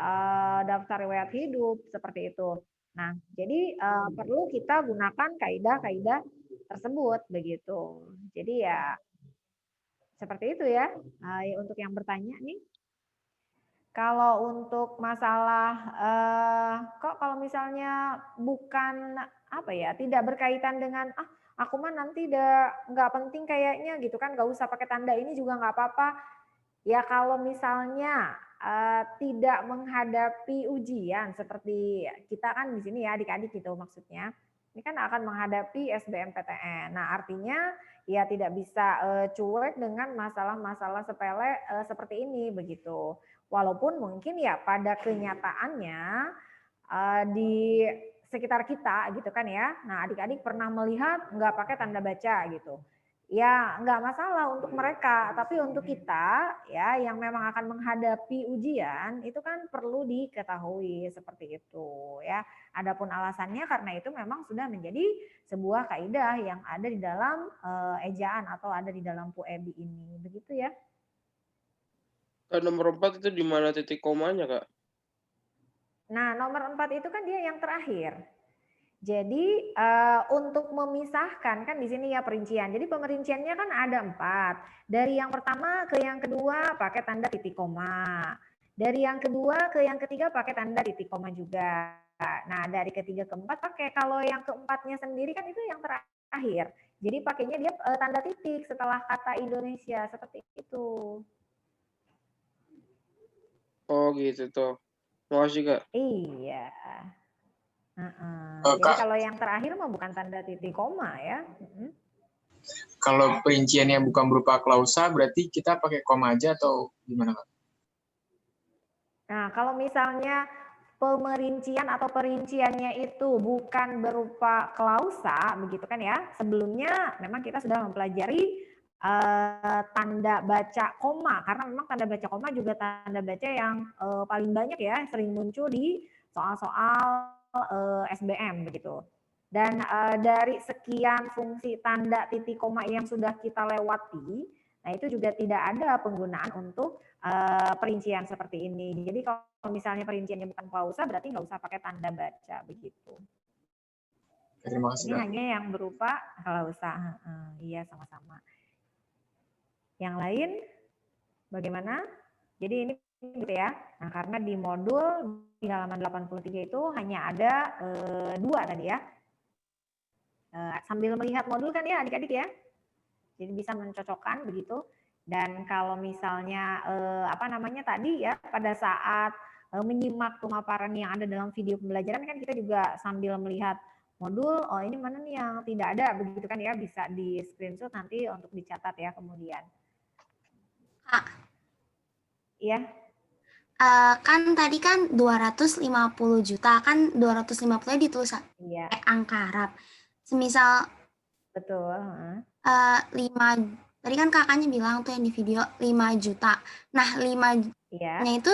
daftar riwayat hidup seperti itu. Nah, jadi perlu kita gunakan kaidah-kaidah tersebut begitu. Jadi ya seperti itu ya, untuk yang bertanya nih. Kalau untuk masalah, kok kalau misalnya bukan, apa ya, tidak berkaitan dengan, "Ah, aku mah nanti nggak penting kayaknya," gitu kan, "nggak usah pakai tanda ini juga nggak apa-apa." Ya kalau misalnya, tidak menghadapi ujian seperti kita kan di sini ya adik-adik gitu maksudnya, ini kan akan menghadapi SBMPTN. Nah artinya ya tidak bisa, cuek dengan masalah-masalah sepele, seperti ini begitu. Walaupun mungkin ya pada kenyataannya, di sekitar kita gitu kan ya, nah adik-adik pernah melihat nggak pakai tanda baca gitu. Ya nggak masalah untuk mereka, tapi untuk kita ya yang memang akan menghadapi ujian itu kan perlu diketahui seperti itu ya. Adapun alasannya karena itu memang sudah menjadi sebuah kaidah yang ada di dalam ejaan atau ada di dalam PUEBI ini, begitu ya. Nomor 4 itu di mana titik komanya, Kak? Nah nomor 4 itu kan dia yang terakhir. Jadi untuk memisahkan kan di sini ya perincian. Jadi pemerinciannya kan ada 4. Dari yang pertama ke yang kedua pakai tanda titik koma. Dari yang kedua ke yang ketiga pakai tanda titik koma juga. Nah dari ketiga ke empat pakai. Kalau yang keempatnya sendiri kan itu yang terakhir. Jadi pakainya dia tanda titik setelah kata Indonesia seperti itu. Oh gitu tuh. Makasih, Kak. Iya. Jadi Kak, kalau yang terakhir mah bukan tanda titik koma ya. kalau perinciannya bukan berupa klausa, berarti kita pakai koma aja atau gimana, Kak? Nah, kalau misalnya pemerincian atau perinciannya itu bukan berupa klausa, begitu kan ya. Sebelumnya memang kita sudah mempelajari tanda baca koma, karena memang tanda baca koma juga tanda baca yang paling banyak ya, sering muncul di soal-soal SBM begitu. Dan dari sekian fungsi tanda titik koma yang sudah kita lewati, nah itu juga tidak ada penggunaan untuk perincian seperti ini. Jadi kalau misalnya perinciannya bukan klausa, berarti nggak usah pakai tanda baca begitu. Terima kasih, Ini Kak. hanya yang berupa klausa. Iya sama-sama. Yang lain bagaimana? Jadi ini gitu ya. Nah karena di modul di halaman 83 itu hanya ada 2 tadi ya. Sambil melihat modul kan ya adik-adik ya. Jadi bisa mencocokkan begitu. Dan kalau misalnya apa namanya tadi ya pada saat menyimak pemaparan yang ada dalam video pembelajaran kan kita juga sambil melihat modul, oh ini mana nih yang tidak ada begitu kan ya, bisa di screenshot nanti untuk dicatat ya kemudian. Kak, Iya. kan tadi kan 250 juta, kan 250-nya ditulis Iya, angka Arab. Semisal betul. 5, tadi kan kakaknya bilang tuh yang di video 5 juta. Nah, 5-nya Iya. itu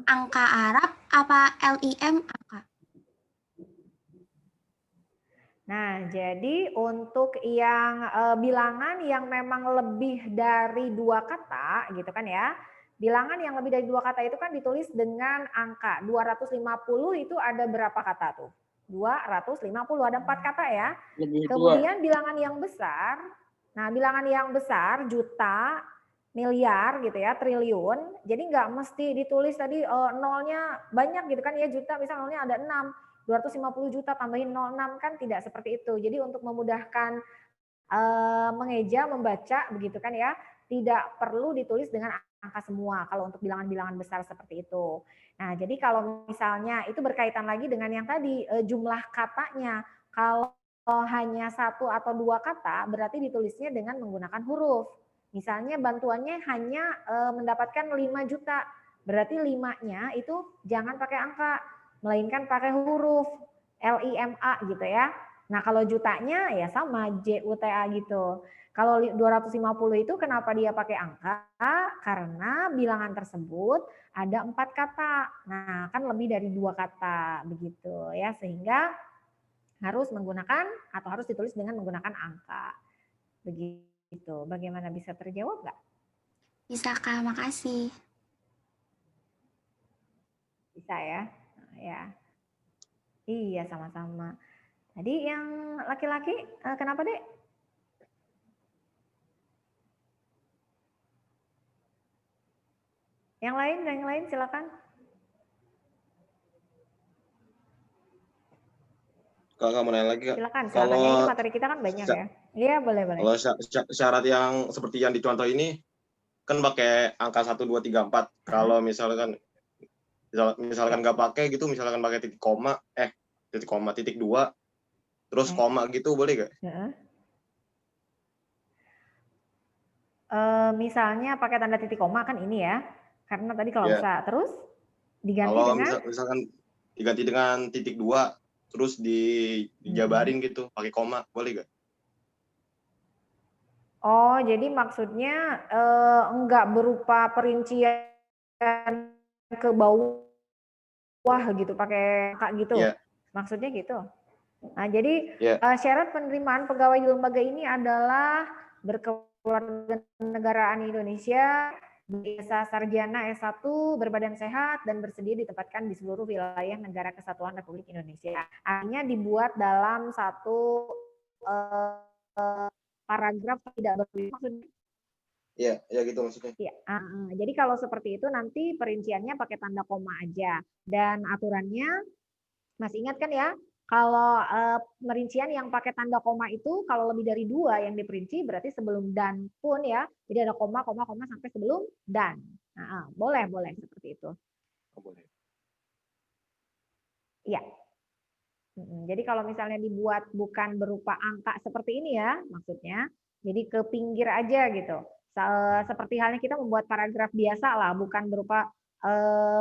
angka Arab apa LIM angka? Nah, jadi untuk yang bilangan yang memang lebih dari 2 kata gitu kan ya. Bilangan yang lebih dari 2 kata itu kan ditulis dengan angka 250 itu ada berapa kata tuh? 250 ada 4 kata ya. Kemudian bilangan yang besar, nah bilangan yang besar juta, miliar gitu ya, triliun. Jadi nggak mesti ditulis tadi nolnya banyak gitu kan ya, juta misalnya nolnya ada 6. 250 juta tambahin 06 kan tidak seperti itu. Jadi untuk memudahkan mengeja, membaca begitu kan ya, tidak perlu ditulis dengan angka semua kalau untuk bilangan-bilangan besar seperti itu. Nah, jadi kalau misalnya itu berkaitan lagi dengan yang tadi jumlah katanya. Kalau hanya 1 atau 2 kata berarti ditulisnya dengan menggunakan huruf. Misalnya bantuannya hanya mendapatkan 5 juta. Berarti 5-nya itu jangan pakai angka, melainkan pakai huruf. LIMA gitu ya. Nah, kalau jutanya ya sama JUTA gitu. Kalau 250 itu kenapa dia pakai angka? Karena bilangan tersebut ada 4 kata. Nah, kan lebih dari 2 kata begitu ya, sehingga harus menggunakan atau harus ditulis dengan menggunakan angka. Begitu. Bagaimana, bisa terjawab nggak? Bisa Kak, makasih. Bisa ya. Nah, ya. Iya, sama-sama. Tadi yang laki-laki kenapa, Dek? Yang lain silakan. Kakak mau nanya lagi, Kak. Silakan. Kalau Ini materi kita kan banyak ya. Iya, boleh. kalau syarat yang seperti yang dicontoh ini kan pakai angka 1, 2, 3, 4. Kalau misalkan nggak pakai gitu, misalkan pakai titik koma, titik 2, terus koma gitu, boleh nggak? Misalnya pakai tanda titik koma kan ini ya, karena tadi klausa. Terus diganti kalau dengan misalkan diganti dengan titik 2, terus dijabarin gitu, pakai koma, boleh nggak? Oh, jadi maksudnya enggak berupa perincian ke bawah gitu, pakai angka gitu. Maksudnya gitu. Nah, jadi syarat penerimaan pegawai di lembaga ini adalah berkewarganegaraan Indonesia, ijazah sarjana S1, berbadan sehat, dan bersedia ditempatkan di seluruh wilayah negara kesatuan Republik Indonesia. Artinya dibuat dalam satu paragraf tidak berlebihan maksudnya. Iya gitu maksudnya. Ya, jadi kalau seperti itu nanti perinciannya pakai tanda koma aja. Dan aturannya, masih ingat kan ya, kalau perincian yang pakai tanda koma itu kalau lebih dari 2 yang diperinci berarti sebelum dan pun ya, jadi ada koma sampai sebelum dan. Nah, boleh seperti itu. Boleh. Iya. Jadi kalau misalnya dibuat bukan berupa angka seperti ini ya, maksudnya, jadi ke pinggir aja gitu. Seperti halnya kita membuat paragraf biasa lah, bukan berupa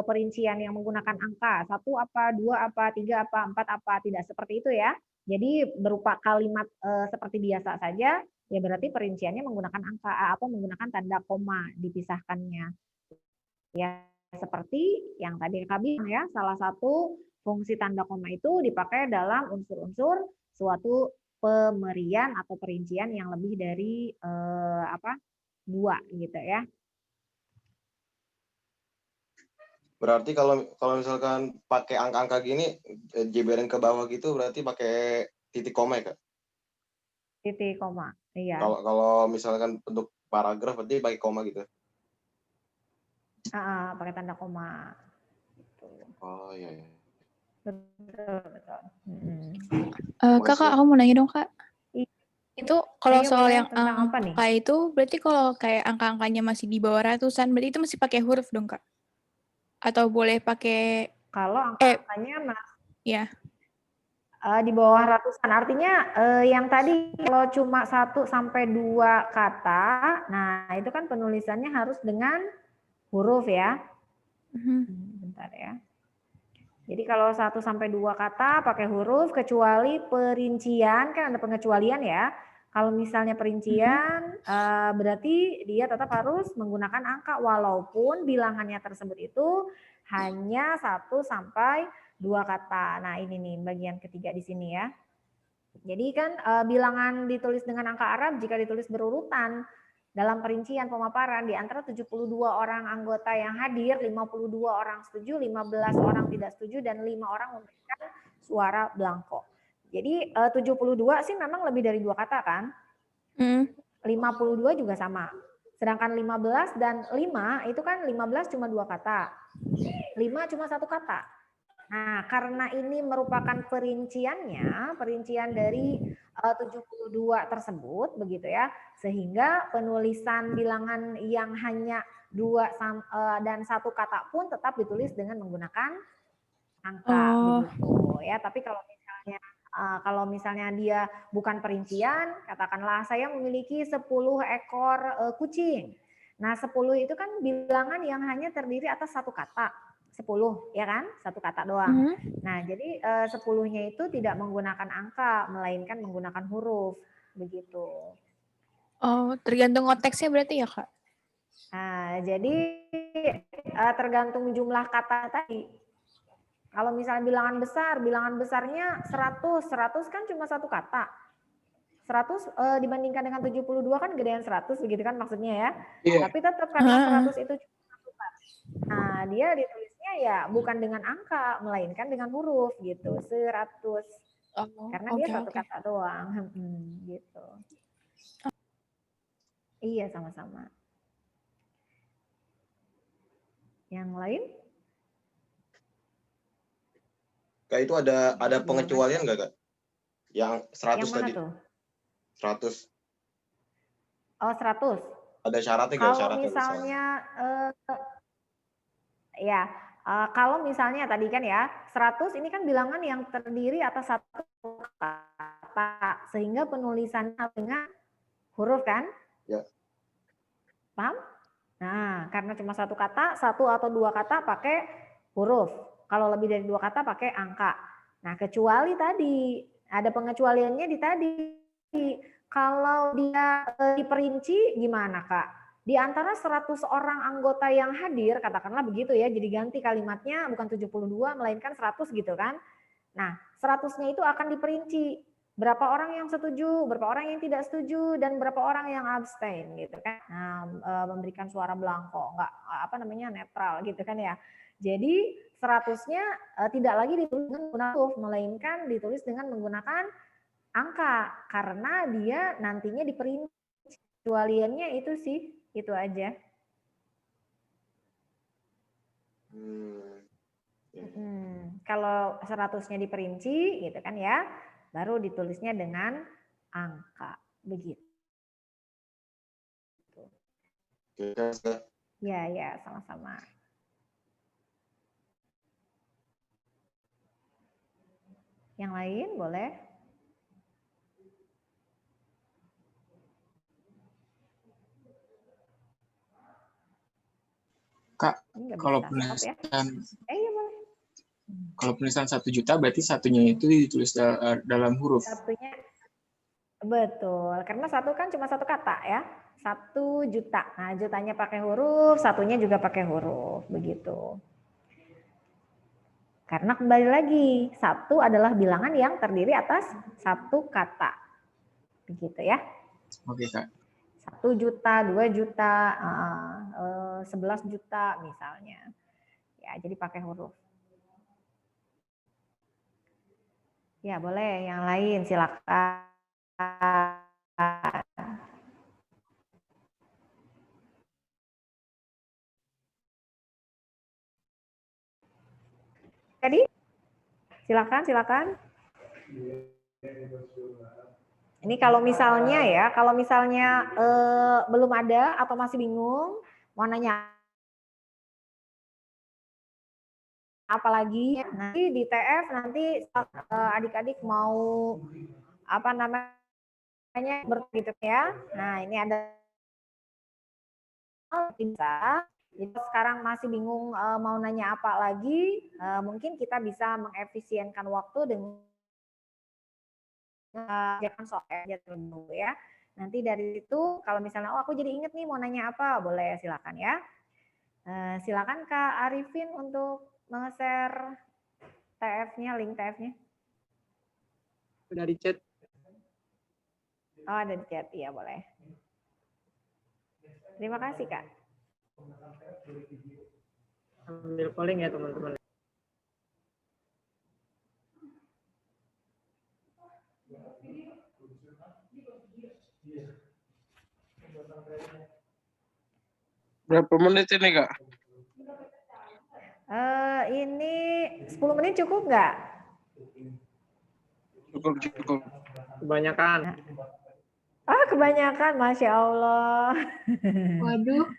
perincian yang menggunakan angka 1 apa, 2 apa, 3 apa, 4 apa, tidak seperti itu ya. Jadi berupa kalimat seperti biasa saja, ya berarti perinciannya menggunakan angka atau menggunakan tanda koma dipisahkannya. Ya seperti yang tadi Kak bilang ya, salah satu fungsi tanda koma itu dipakai dalam unsur-unsur suatu pemerian atau perincian yang lebih dari 2 gitu ya. Berarti kalau misalkan pakai angka-angka gini, jeberin ke bawah gitu, berarti pakai titik koma ya, Kak? Titik koma, iya. Kalau misalkan untuk paragraf, berarti pakai koma gitu? Pakai tanda koma. Oh iya. Betul. Kak, aku mau nanya dong, Kak. Itu kalau soal yang angka itu, berarti kalau kayak angka-angkanya masih di bawah ratusan, berarti itu masih pakai huruf dong, Kak? Atau boleh pakai... Kalau angka-angkanya ya. Di bawah ratusan, artinya yang tadi kalau cuma 1 sampai 2 kata, nah itu kan penulisannya harus dengan huruf ya. Bentar ya. Jadi kalau 1 sampai 2 kata pakai huruf, kecuali perincian, kan ada pengecualian ya. Kalau misalnya perincian, berarti dia tetap harus menggunakan angka, walaupun bilangannya tersebut itu hanya 1 sampai 2 kata. Nah ini nih bagian ketiga di sini ya. Jadi kan bilangan ditulis dengan angka Arab jika ditulis berurutan dalam perincian pemaparan di antara 72 orang anggota yang hadir, 52 orang setuju, 15 orang tidak setuju, dan 5 orang memberikan suara blanko. Jadi 72 sih memang lebih dari 2 kata kan? 52 juga sama. Sedangkan 15 dan 5 itu kan 15 cuma 2 kata. 5 cuma 1 kata. Nah, karena ini merupakan perincian dari 72 tersebut begitu ya, sehingga penulisan bilangan yang hanya 2 dan 1 kata pun tetap ditulis dengan menggunakan angka begitu ya. Tapi kalau misalnya dia bukan perincian, katakanlah saya memiliki 10 ekor kucing. Nah, 10 itu kan bilangan yang hanya terdiri atas 1 kata. 10, ya kan? Satu kata doang. Mhm. Nah, jadi 10-nya itu tidak menggunakan angka, melainkan menggunakan huruf. Begitu. Oh, tergantung konteksnya berarti ya, Kak? Nah, jadi tergantung jumlah kata tadi. Kalau misalnya bilangan besarnya 100 kan cuma satu kata. 100 dibandingkan dengan 72 kan gedean 100 begitu kan maksudnya ya. Iya. Tapi tetap karena Heeh. 100 itu cuma satu kata. Nah, dia ditulisnya ya bukan dengan angka, melainkan dengan huruf gitu. 100. Oh, Karena dia oke satu oke. kata doang. Gitu. Iya, sama-sama. Yang lain? Kak, itu ada Gimana? pengecualian nggak, Kak? Yang 100 Yang mana tadi. tuh? 100. Oh, 100. Ada syaratnya nggak? Kalau Syaratnya misalnya. misalnya ya, kalau misalnya tadi kan ya, 100 ini kan bilangan yang terdiri atas satu kata, sehingga penulisannya dengan huruf kan? Ya. Paham? Nah, karena cuma satu kata, satu atau dua kata pakai huruf. Kalau lebih dari dua kata pakai angka. Nah, kecuali tadi, ada pengecualiannya di tadi. Kalau dia diperinci gimana, Kak? Di antara 100 orang anggota yang hadir, katakanlah begitu ya, jadi ganti kalimatnya bukan 72 melainkan 100 gitu kan. Nah, 100-nya itu akan diperinci. Berapa orang yang setuju, berapa orang yang tidak setuju, dan berapa orang yang abstain gitu kan. Nah, memberikan suara belangko, enggak netral gitu kan ya. Jadi 100-nya tidak lagi ditulis dengan menggunakan huruf, melainkan ditulis dengan menggunakan angka karena dia nantinya diperinci. Kecualiannya itu sih, itu aja. Kalau 100-nya diperinci gitu kan ya, baru ditulisnya dengan angka. Begitu. Ya, sama-sama. Yang lain boleh? Kak, kalau Stop ya. Iya boleh. Kalau penulisan 1 juta berarti satunya itu ditulis dalam huruf. Satunya betul, karena satu kan cuma satu kata ya. 1 juta. Nah, jutanya pakai huruf, satunya juga pakai huruf, begitu. Karena kembali lagi, satu adalah bilangan yang terdiri atas satu kata. Begitu ya. Oke, Kak. 1 juta, 2 juta, 11 juta misalnya. Ya, jadi pakai huruf. Ya, boleh. Yang lain silakan. Tadi silakan. Ini kalau misalnya belum ada atau masih bingung, mau nanya apalagi nanti di TF nanti adik-adik mau apa namanya begitu ya. Nah, ini ada bisa. Jadi sekarang masih bingung mau nanya apa lagi, mungkin kita bisa mengefisienkan waktu dengan jangan soal aja dulu ya. Nanti dari situ kalau misalnya aku jadi inget nih mau nanya apa, boleh silakan ya. Silakan Kak Arifin untuk nge-share TF-nya, link TF-nya. Udah di chat. Oh, ada di chat, iya boleh. Terima kasih Kak. Ambil polling ya teman-teman. Berapa menit ini Kak? Ini 10 menit cukup nggak? Cukup. Kebanyakan. Kebanyakan, Masya Allah. Waduh.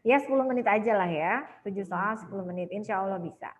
Ya 10 menit aja lah ya. 7 soal 10 menit, insya Allah bisa.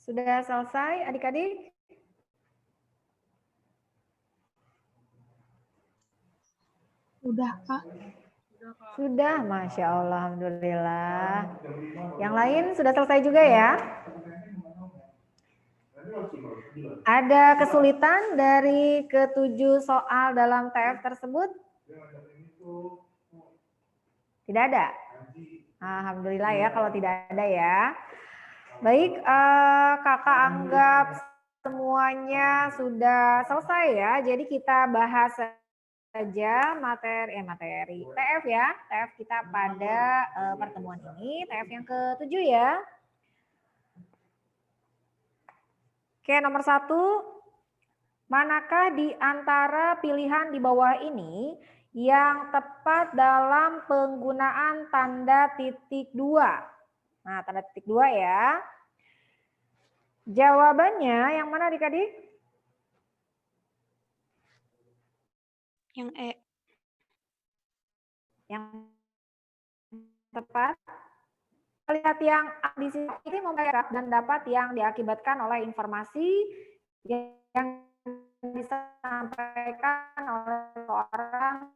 Sudah selesai adik-adik? Udah, Kak. Sudah, Masya Allah, Alhamdulillah. Yang lain sudah selesai juga ya? Ada kesulitan dari ketujuh soal dalam TF tersebut? Tidak ada? Alhamdulillah ya kalau tidak ada ya. Baik, kakak anggap semuanya sudah selesai ya. Jadi kita bahas saja materi TF ya. TF kita pada pertemuan ini, TF yang ke-7 ya. Oke, nomor 1. Manakah di antara pilihan di bawah ini yang tepat dalam penggunaan tanda titik 2? Nah, tanda titik 2 ya. Jawabannya yang mana adik-adik? Yang E. Yang tepat. Lihat yang di sini ini membayar dan dapat yang diakibatkan oleh informasi yang disampaikan oleh orang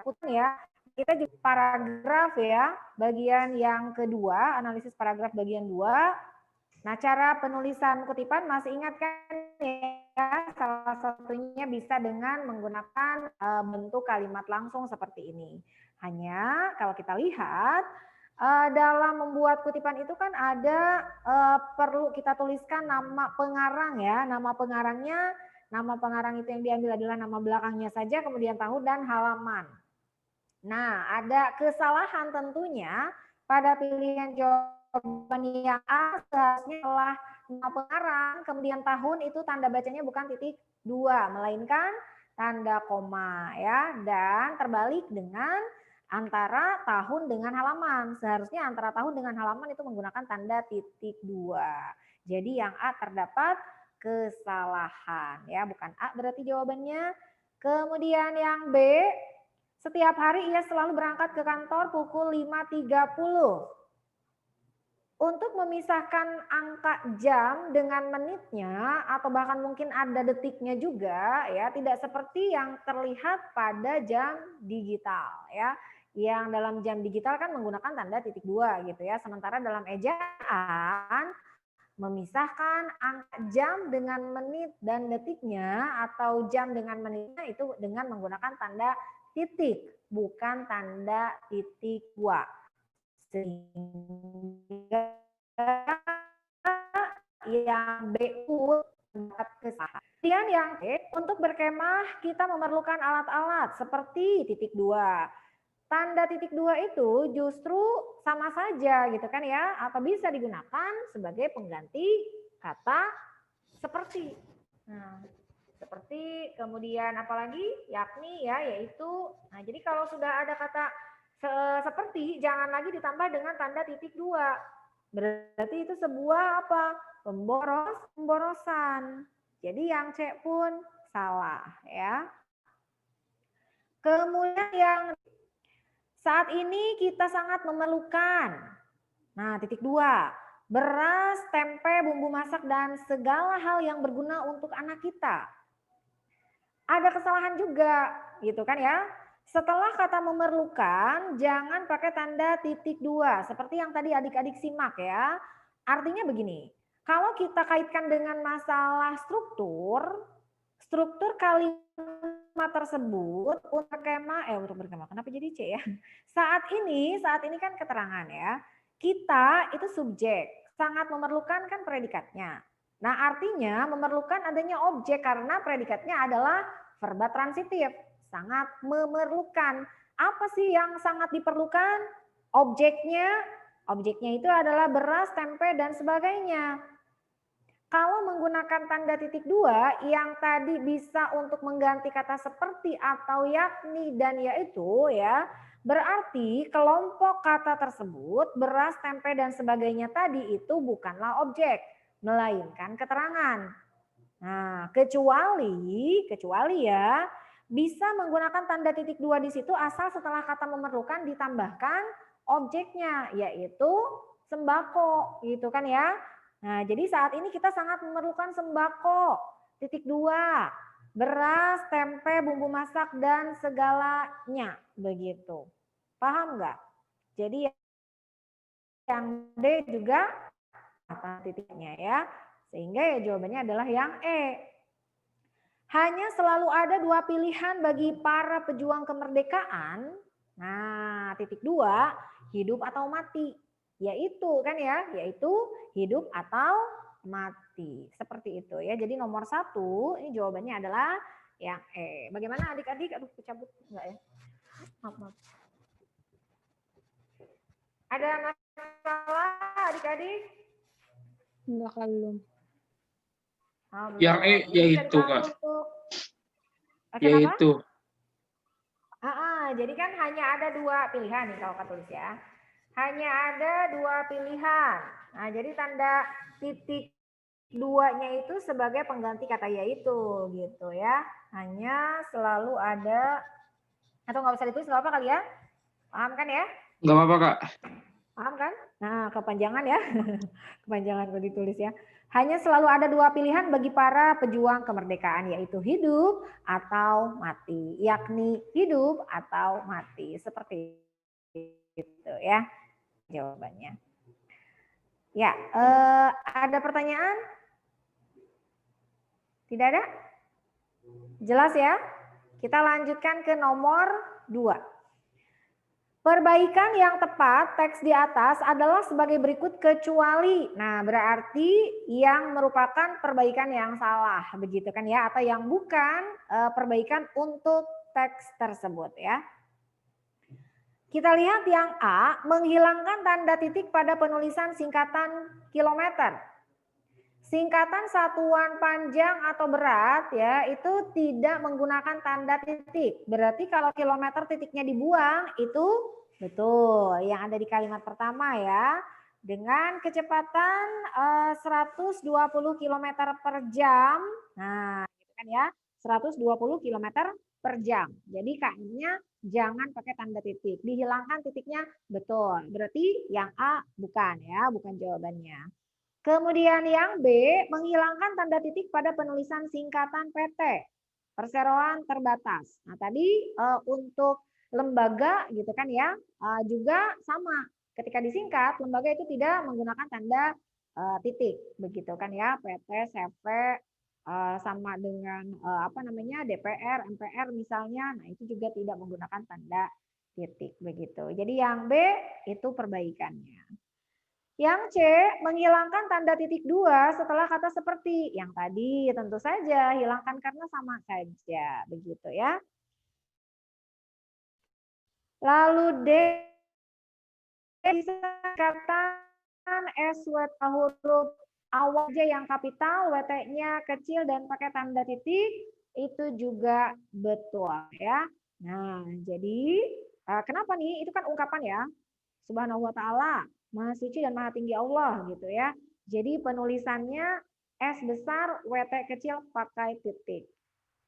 putih ya. Kita juga paragraf ya, bagian yang kedua, analisis paragraf bagian 2. Nah, cara penulisan kutipan masih ingat kan ya, salah satunya bisa dengan menggunakan bentuk kalimat langsung seperti ini. Hanya kalau kita lihat dalam membuat kutipan itu kan ada perlu kita tuliskan nama pengarang ya. Nama pengarang itu yang diambil adalah nama belakangnya saja, kemudian tahun dan halaman. Nah, ada kesalahan tentunya pada pilihan jawaban yang A, seharusnya setelah nama pengarang, kemudian tahun itu tanda bacanya bukan titik 2, melainkan tanda koma ya. Dan terbalik dengan antara tahun dengan halaman. Seharusnya antara tahun dengan halaman itu menggunakan tanda titik 2. Jadi yang A terdapat kesalahan ya, bukan A berarti jawabannya. Kemudian yang B, setiap hari ia selalu berangkat ke kantor pukul 5.30. Untuk memisahkan angka jam dengan menitnya atau bahkan mungkin ada detiknya juga ya, tidak seperti yang terlihat pada jam digital ya. Yang dalam jam digital kan menggunakan tanda titik 2 gitu ya. Sementara dalam ejaan memisahkan angka jam dengan menit dan detiknya atau jam dengan menitnya itu dengan menggunakan tanda titik, bukan tanda titik 2. Sehingga yang BU mendapat kesalahan. Kemudian yang C, untuk berkemah kita memerlukan alat-alat seperti titik 2. Tanda titik 2 itu justru sama saja gitu kan ya, atau bisa digunakan sebagai pengganti kata seperti. Nah, seperti kemudian apalagi yakni ya, yaitu. Nah, jadi kalau sudah ada kata seperti jangan lagi ditambah dengan tanda titik 2. Berarti itu sebuah apa? Pemborosan. Jadi yang C pun salah ya. Kemudian yang saat ini kita sangat memerlukan. Nah, titik 2. Beras, tempe, bumbu masak dan segala hal yang berguna untuk anak kita. Ada kesalahan juga, gitu kan ya. Setelah kata memerlukan, jangan pakai tanda titik 2. Seperti yang tadi adik-adik simak ya. Artinya begini, kalau kita kaitkan dengan masalah struktur kalimat tersebut untuk berkemah, kenapa jadi C ya? Saat ini kan keterangan ya. Kita itu subjek, sangat memerlukan kan predikatnya. Nah, artinya memerlukan adanya objek karena predikatnya adalah verba transitif. Sangat memerlukan. Apa sih yang sangat diperlukan? Objeknya itu adalah beras, tempe, dan sebagainya. Kalau menggunakan tanda titik 2 yang tadi bisa untuk mengganti kata seperti atau yakni dan yaitu ya, berarti kelompok kata tersebut beras, tempe, dan sebagainya tadi itu bukanlah objek, melainkan keterangan. Nah, kecuali ya bisa menggunakan tanda titik 2 di situ asal setelah kata memerlukan ditambahkan objeknya, yaitu sembako gitu kan ya. Nah, jadi saat ini kita sangat memerlukan sembako. Titik 2, beras, tempe, bumbu masak, dan segalanya. Begitu. Paham nggak? Jadi yang D juga apa titiknya ya. Sehingga ya jawabannya adalah yang E. Hanya selalu ada 2 pilihan bagi para pejuang kemerdekaan. Nah, titik 2, hidup atau mati. Yaitu kan ya, yaitu hidup atau mati. Seperti itu ya. Jadi nomor 1 ini jawabannya adalah yang E. Bagaimana adik-adik? Aduh, kecabut enggak ya? Maaf. Ada masalah adik-adik? Enggak, Kak, belum. Oh, Yang E belum. Jadi bisa yaitu, dipahami Kak. untuk kenapa? Yaitu. Jadi kan hanya ada 2 pilihan nih kalau Kak tulis ya. Hanya ada 2 pilihan. Nah, jadi tanda titik 2-nya itu sebagai pengganti kata yaitu gitu ya. Hanya selalu ada, atau nggak usah ditulis nggak apa kali ya? Paham kan ya? Nggak apa-apa, Kak. Paham kan? Nah, kepanjangan ya. Kepanjangan kalau ditulis ya. Hanya selalu ada 2 pilihan bagi para pejuang kemerdekaan, yaitu hidup atau mati. Yakni hidup atau mati. Seperti itu ya jawabannya. Ya, ada pertanyaan? Tidak ada? Jelas ya? Kita lanjutkan ke nomor 2. Perbaikan yang tepat teks di atas adalah sebagai berikut kecuali. Nah, berarti yang merupakan perbaikan yang salah, begitu kan ya? Atau yang bukan perbaikan untuk teks tersebut ya. Kita lihat yang A, menghilangkan tanda titik pada penulisan singkatan kilometer. Singkatan satuan panjang atau berat ya itu tidak menggunakan tanda titik. Berarti kalau kilometer titiknya dibuang itu betul yang ada di kalimat pertama ya. Dengan kecepatan 120 km per jam. Nah, gitu kan ya. 120 km per jam. Jadi kayaknya jangan pakai tanda titik. Dihilangkan titiknya betul. Berarti yang A bukan ya, bukan jawabannya. Kemudian yang B, menghilangkan tanda titik pada penulisan singkatan PT, perseroan terbatas. Nah tadi untuk lembaga gitu kan ya, juga sama. Ketika disingkat, lembaga itu tidak menggunakan tanda titik, begitu kan ya, PT, CV, sama dengan DPR, MPR misalnya, nah itu juga tidak menggunakan tanda titik, begitu. Jadi yang B itu perbaikannya. Yang C, menghilangkan tanda titik 2 setelah kata seperti. Yang tadi tentu saja hilangkan karena sama saja. Begitu ya. Lalu D, disingkatan SWT huruf awal aja yang kapital, WT-nya kecil dan pakai tanda titik. Itu juga betul ya. Nah, jadi kenapa nih? Itu kan ungkapan ya. Subhanahu wa ta'ala. Maha suci dan maha tinggi Allah gitu ya. Jadi penulisannya S besar, WT kecil pakai titik.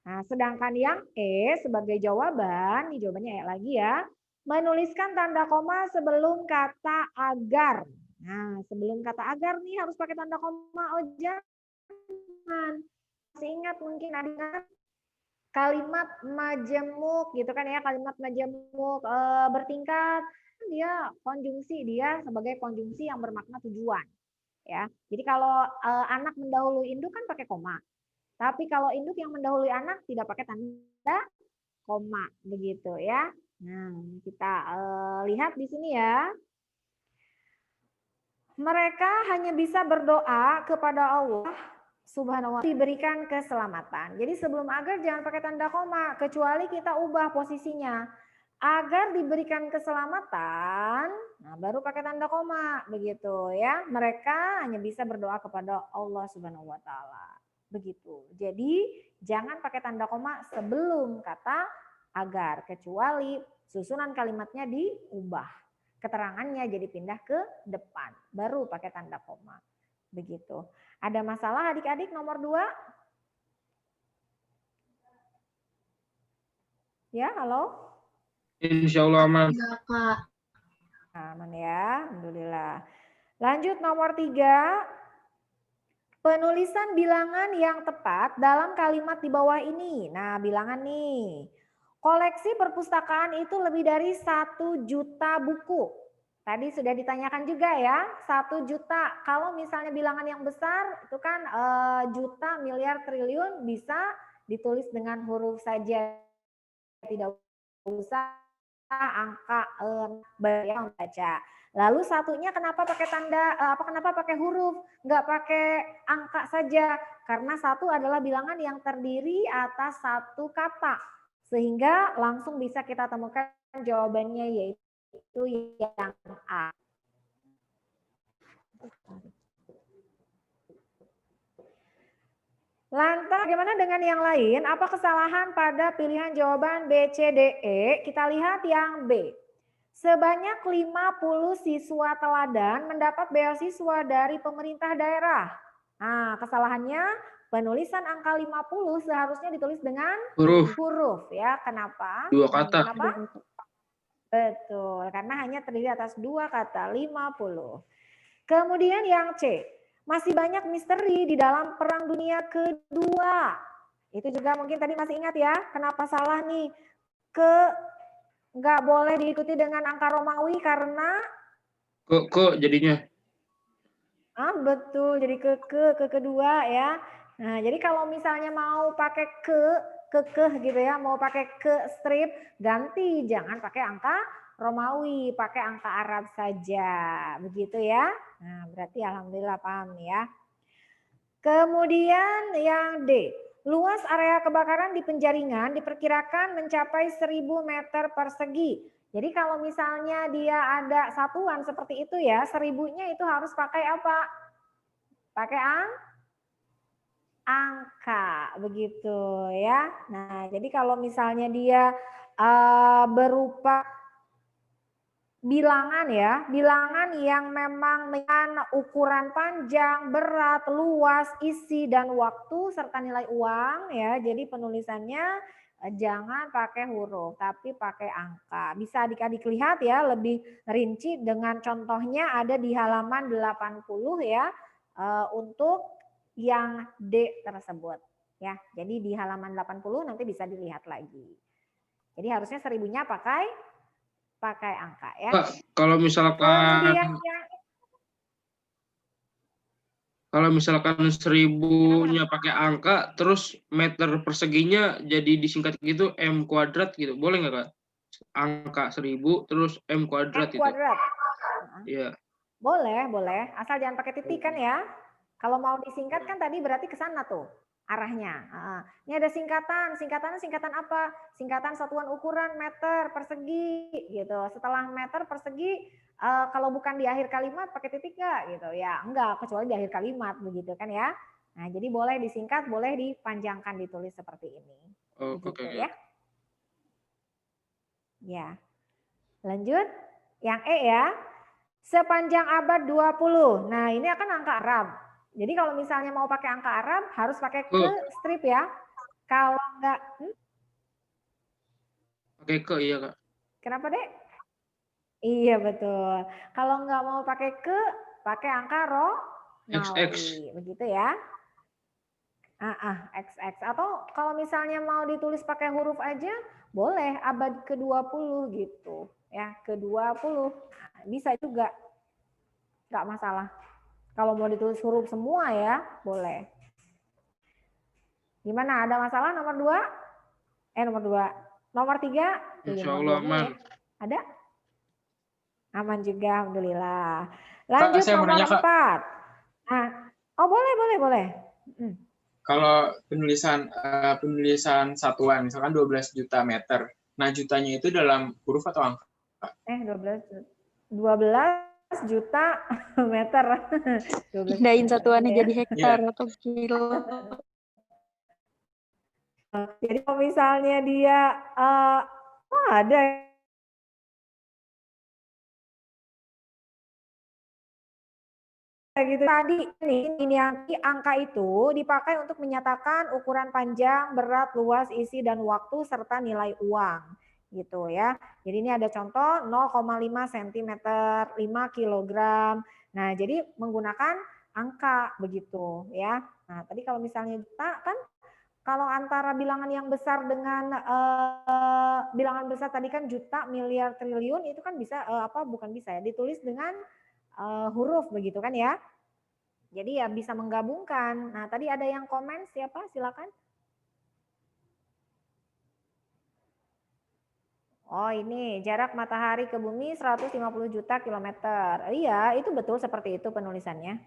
Nah, sedangkan yang E sebagai jawaban, ini jawabannya E lagi ya. Menuliskan tanda koma sebelum kata agar. Nah, sebelum kata agar nih harus pakai tanda koma. Oh jangan. Masih ingat mungkin ada kalimat majemuk gitu kan ya, kalimat majemuk bertingkat. Dia konjungsi, dia sebagai konjungsi yang bermakna tujuan ya. Jadi kalau anak mendahului induk kan pakai koma. Tapi kalau induk yang mendahului anak tidak pakai tanda koma begitu ya. Nah, kita lihat di sini ya. Mereka hanya bisa berdoa kepada Allah Subhanahu wa ta'ala diberikan keselamatan. Jadi sebelum agar jangan pakai tanda koma kecuali kita ubah posisinya. Agar diberikan keselamatan, nah baru pakai tanda koma begitu ya. Mereka hanya bisa berdoa kepada Allah Subhanahu wa taala. Begitu. Jadi jangan pakai tanda koma sebelum kata agar kecuali susunan kalimatnya diubah. Keterangannya jadi pindah ke depan, baru pakai tanda koma. Begitu. Ada masalah adik-adik nomor 2? Ya, halo? Insya Allah aman. Ya, Kak. Aman ya, alhamdulillah. Lanjut nomor 3. Penulisan bilangan yang tepat dalam kalimat di bawah ini. Nah, bilangan nih. Koleksi perpustakaan itu lebih dari 1 juta buku. Tadi sudah ditanyakan juga ya, 1 juta. Kalau misalnya bilangan yang besar itu kan juta, miliar, triliun bisa ditulis dengan huruf saja. Tidak usah angka yang baca. Lalu satunya kenapa pakai tanda kenapa pakai huruf, nggak pakai angka saja? Karena satu adalah bilangan yang terdiri atas satu kata. Sehingga langsung bisa kita temukan jawabannya yaitu yang A. Lantas bagaimana dengan yang lain? Apa kesalahan pada pilihan jawaban B, C, D, E? Kita lihat yang B. Sebanyak 50 siswa teladan mendapat beasiswa dari pemerintah daerah. Nah, kesalahannya penulisan angka 50 seharusnya ditulis dengan huruf ya. Kenapa? 2 kata. Kenapa? Betul, karena hanya terdiri atas 2 kata 50. Kemudian yang C. Masih banyak misteri di dalam Perang Dunia Kedua. Itu juga mungkin tadi masih ingat ya, kenapa salah nih? Nggak boleh diikuti dengan angka Romawi karena jadinya. Betul, jadi ke kedua ya. Nah, jadi kalau misalnya mau pakai kekeh gitu ya, mau pakai ke strip, ganti, jangan pakai angka Romawi, pakai angka Arab saja. Begitu ya. Nah, berarti alhamdulillah paham ya. Kemudian yang D. Luas area kebakaran di Penjaringan diperkirakan mencapai 1000 meter persegi. Jadi kalau misalnya dia ada satuan seperti itu ya, 1000-nya itu harus pakai apa? Pakai angka, begitu ya. Nah, jadi kalau misalnya dia berupa bilangan ya, bilangan yang memang dengan ukuran panjang, berat, luas, isi, dan waktu, serta nilai uang ya. Jadi penulisannya jangan pakai huruf, tapi pakai angka. Bisa adik-adik lihat ya, lebih rinci dengan contohnya ada di halaman 80 ya, untuk yang D tersebut. Ya, jadi di halaman 80 nanti bisa dilihat lagi. Jadi harusnya 1000-nya pakai angka ya. Pak, kalau misalkan 1000-nya pakai angka, terus meter perseginya jadi disingkat gitu M kuadrat gitu, boleh nggak Kak? Angka 1000 terus M kuadrat M kuadrat. Iya. Boleh. Asal jangan pakai titik kan ya. Kalau mau disingkat kan tadi berarti ke sana tuh arahnya. Ini ada singkatan. Singkatan apa? Singkatan satuan ukuran meter persegi gitu. Setelah meter persegi kalau bukan di akhir kalimat pakai titik nggak gitu ya? Enggak, kecuali di akhir kalimat begitu kan ya. Nah, jadi boleh disingkat, boleh dipanjangkan, ditulis seperti ini. Begitu ya. Ya. Lanjut yang E ya. Sepanjang abad 20. Nah, ini akan angka Arab. Jadi kalau misalnya mau pakai angka Arab harus pakai ke strip ya. Kalau enggak pakai ke, iya Kak. Kenapa, Dek? Iya betul. Kalau enggak mau pakai ke, pakai angka XX. Begitu ya. XX. Atau kalau misalnya mau ditulis pakai huruf aja, boleh abad ke-20 gitu. Ya, ke-20. Bisa juga. Enggak masalah. Kalau mau ditulis huruf semua ya, boleh. Gimana? Ada masalah nomor 2? Nomor 2. Nomor 3? Insya Allah aman. Ya. Ada? Aman juga, alhamdulillah. Lanjut Kak, nomor 4. Nah, boleh. Kalau penulisan satuan, misalkan 12 juta meter. Nah, jutanya itu dalam huruf atau angka? 12 juta meter. Pindahin satuannya jadi hektar atau kilo. Jadi kalau misalnya dia ada gitu tadi ini angka itu dipakai untuk menyatakan ukuran panjang, berat, luas, isi, dan waktu serta nilai uang gitu ya. Jadi ini ada contoh 0,5 cm, 5 kg. Nah, jadi menggunakan angka begitu ya. Nah, tadi kalau misalnya juta kan kalau antara bilangan yang besar dengan bilangan besar tadi kan juta, miliar, triliun itu kan bisa bukan bisa ya, ditulis dengan huruf begitu kan ya. Jadi ya bisa menggabungkan. Nah, tadi ada yang komen siapa? Silakan. Oh, ini jarak matahari ke bumi 150 juta kilometer. Iya, itu betul seperti itu penulisannya.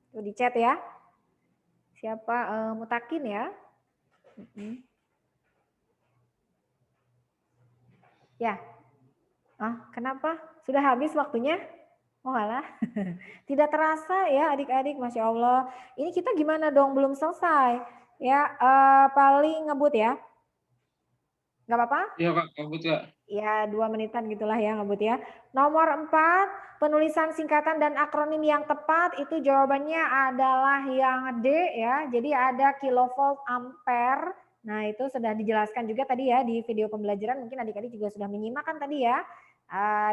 Tuh di chat ya. Siapa Mutakin ya? Ya. Kenapa? Sudah habis waktunya? Oh alah. Tidak terasa ya adik-adik, Masya Allah. Ini kita gimana dong? Belum selesai. Ya, paling ngebut ya. Nggak apa-apa? Iya Kak, ngebut Kak. Ya 2 menitan gitulah ya ngebut ya. Nomor 4, penulisan singkatan dan akronim yang tepat itu jawabannya adalah yang D ya. Jadi ada kilovolt ampere. Nah itu sudah dijelaskan juga tadi ya di video pembelajaran. Mungkin adik-adik juga sudah menyimak kan tadi ya.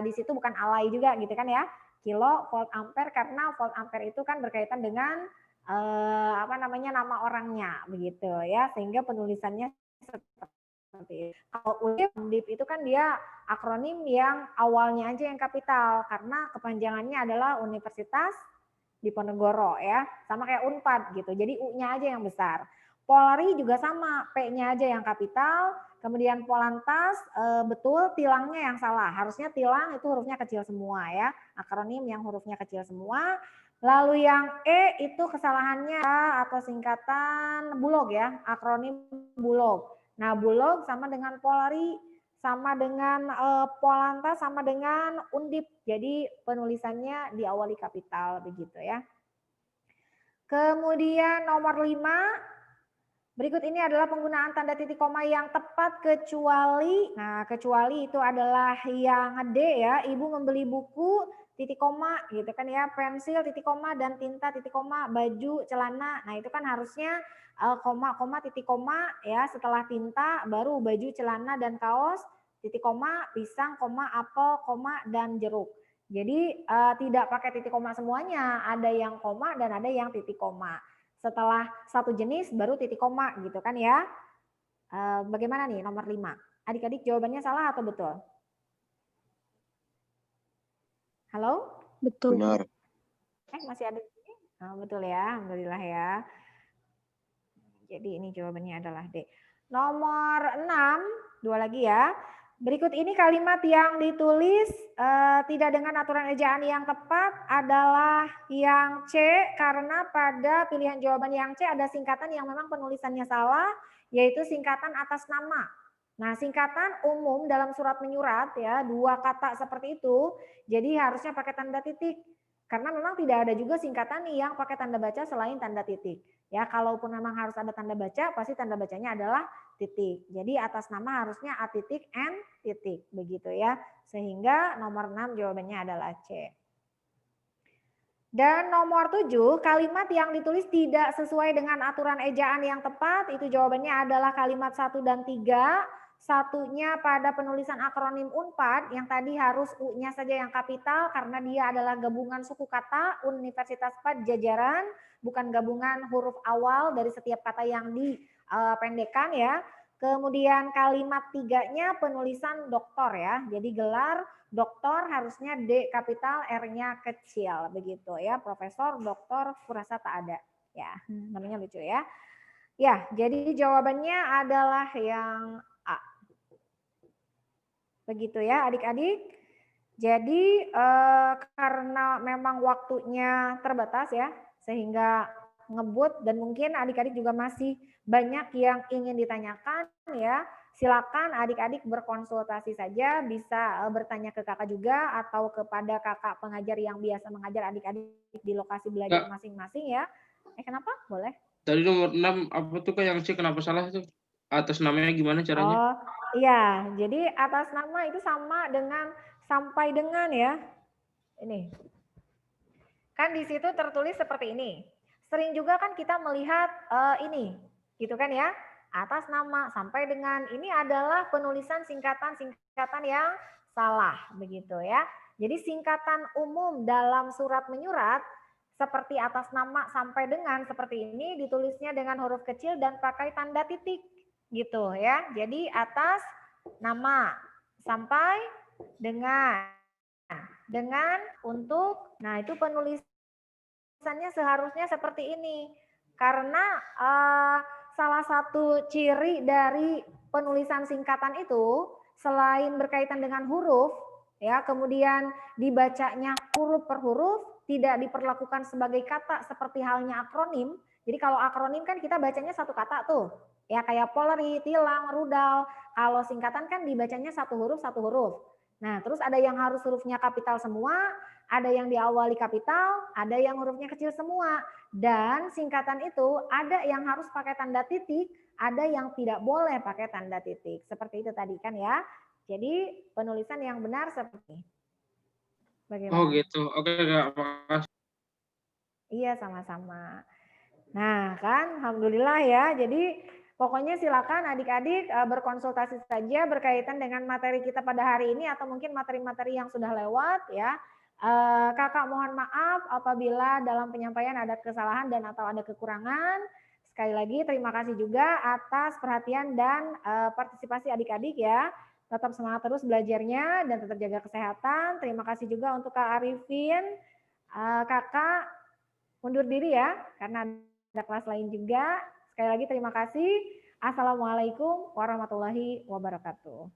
Di situ bukan alay juga gitu kan ya. Kilo volt ampere karena volt ampere itu kan berkaitan dengan nama orangnya begitu ya. Sehingga penulisannya seperti itu. Kalau UNDIP itu kan dia akronim yang awalnya aja yang kapital karena kepanjangannya adalah Universitas Diponegoro ya, sama kayak Unpad gitu. Jadi U-nya aja yang besar. Polri juga sama, P-nya aja yang kapital. Kemudian Polantas betul, tilangnya yang salah. Harusnya tilang itu hurufnya kecil semua ya. Akronim yang hurufnya kecil semua. Lalu yang E itu kesalahannya atau singkatan Bulog ya, akronim Bulog. Nah, Bulog sama dengan Polri, sama dengan Polantas, sama dengan Undip. Jadi penulisannya diawali kapital begitu ya. Kemudian nomor 5, berikut ini adalah penggunaan tanda titik koma yang tepat kecuali, nah kecuali itu adalah yang D ya, ibu membeli buku titik koma gitu kan ya, pensil titik koma dan tinta titik koma, baju, celana. Nah itu kan harusnya koma titik koma ya, setelah tinta baru baju, celana dan kaos, titik koma, pisang, koma, apel, koma dan jeruk. Jadi tidak pakai titik koma semuanya, ada yang koma dan ada yang titik koma. Setelah satu jenis baru titik koma gitu kan ya. Bagaimana nih nomor 5? Adik-adik jawabannya salah atau betul? Halo? Betul. Benar. Masih ada di sini? Betul ya, alhamdulillah ya. Jadi ini jawabannya adalah D. Nomor 6, 2 lagi ya. Berikut ini kalimat yang ditulis tidak dengan aturan ejaan yang tepat adalah yang C, karena pada pilihan jawaban yang C ada singkatan yang memang penulisannya salah, yaitu singkatan atas nama. Nah, singkatan umum dalam surat menyurat ya, 2 kata seperti itu, jadi harusnya pakai tanda titik. Karena memang tidak ada juga singkatan yang pakai tanda baca selain tanda titik. Ya, kalaupun memang harus ada tanda baca, pasti tanda bacanya adalah titik. Jadi atas nama harusnya A titik N titik begitu ya. Sehingga nomor 6 jawabannya adalah C. Dan nomor 7, kalimat yang ditulis tidak sesuai dengan aturan ejaan yang tepat, itu jawabannya adalah kalimat 1 dan 3. Satunya pada penulisan akronim Unpad yang tadi harus U-nya saja yang kapital karena dia adalah gabungan suku kata Universitas Padjajaran, bukan gabungan huruf awal dari setiap kata yang dipendekkan ya. Kemudian kalimat 3-nya penulisan doktor ya. Jadi gelar doktor harusnya D kapital, R-nya kecil begitu ya. Profesor, doktor, kurasa tak ada. Ya, namanya lucu ya. Ya, jadi jawabannya adalah yang A. Begitu ya adik-adik. Jadi karena memang waktunya terbatas ya, sehingga ngebut dan mungkin adik-adik juga masih banyak yang ingin ditanyakan ya. Silakan adik-adik berkonsultasi saja, bisa bertanya ke kakak juga atau kepada kakak pengajar yang biasa mengajar adik-adik di lokasi belajar masing-masing ya. Kenapa? Boleh. Tadi nomor 6 apa tuh Kak yang C kenapa salah tuh? Atas namanya gimana caranya? Oh iya, jadi atas nama itu sama dengan sampai dengan ya. Ini. Kan di situ tertulis seperti ini. Sering juga kan kita melihat ini, gitu kan ya. Atas nama sampai dengan ini adalah penulisan singkatan-singkatan yang salah begitu ya. Jadi singkatan umum dalam surat menyurat seperti atas nama sampai dengan seperti ini ditulisnya dengan huruf kecil dan pakai tanda titik gitu ya. Jadi atas nama sampai dengan untuk, nah itu penulisannya seharusnya seperti ini. Karena salah satu ciri dari penulisan singkatan itu selain berkaitan dengan huruf, ya, kemudian dibacanya huruf per huruf, tidak diperlakukan sebagai kata seperti halnya akronim. Jadi kalau akronim kan kita bacanya satu kata tuh, ya kayak Polri, tilang, rudal. Kalau singkatan kan dibacanya satu huruf, satu huruf. Nah, terus ada yang harus hurufnya kapital semua, ada yang diawali kapital, ada yang hurufnya kecil semua. Dan singkatan itu ada yang harus pakai tanda titik, ada yang tidak boleh pakai tanda titik. Seperti itu tadi kan ya. Jadi penulisan yang benar seperti ini. Bagaimana? Oh gitu. Oke, Kak. Makasih. Iya, sama-sama. Nah, kan alhamdulillah ya. Jadi pokoknya silakan adik-adik berkonsultasi saja berkaitan dengan materi kita pada hari ini atau mungkin materi-materi yang sudah lewat ya. Kakak mohon maaf apabila dalam penyampaian ada kesalahan dan atau ada kekurangan. Sekali lagi terima kasih juga atas perhatian dan partisipasi adik-adik ya. Tetap semangat terus belajarnya dan tetap jaga kesehatan. Terima kasih juga untuk Kak Arifin. Kakak mundur diri ya karena ada kelas lain juga. Sekali lagi terima kasih. Assalamualaikum warahmatullahi wabarakatuh.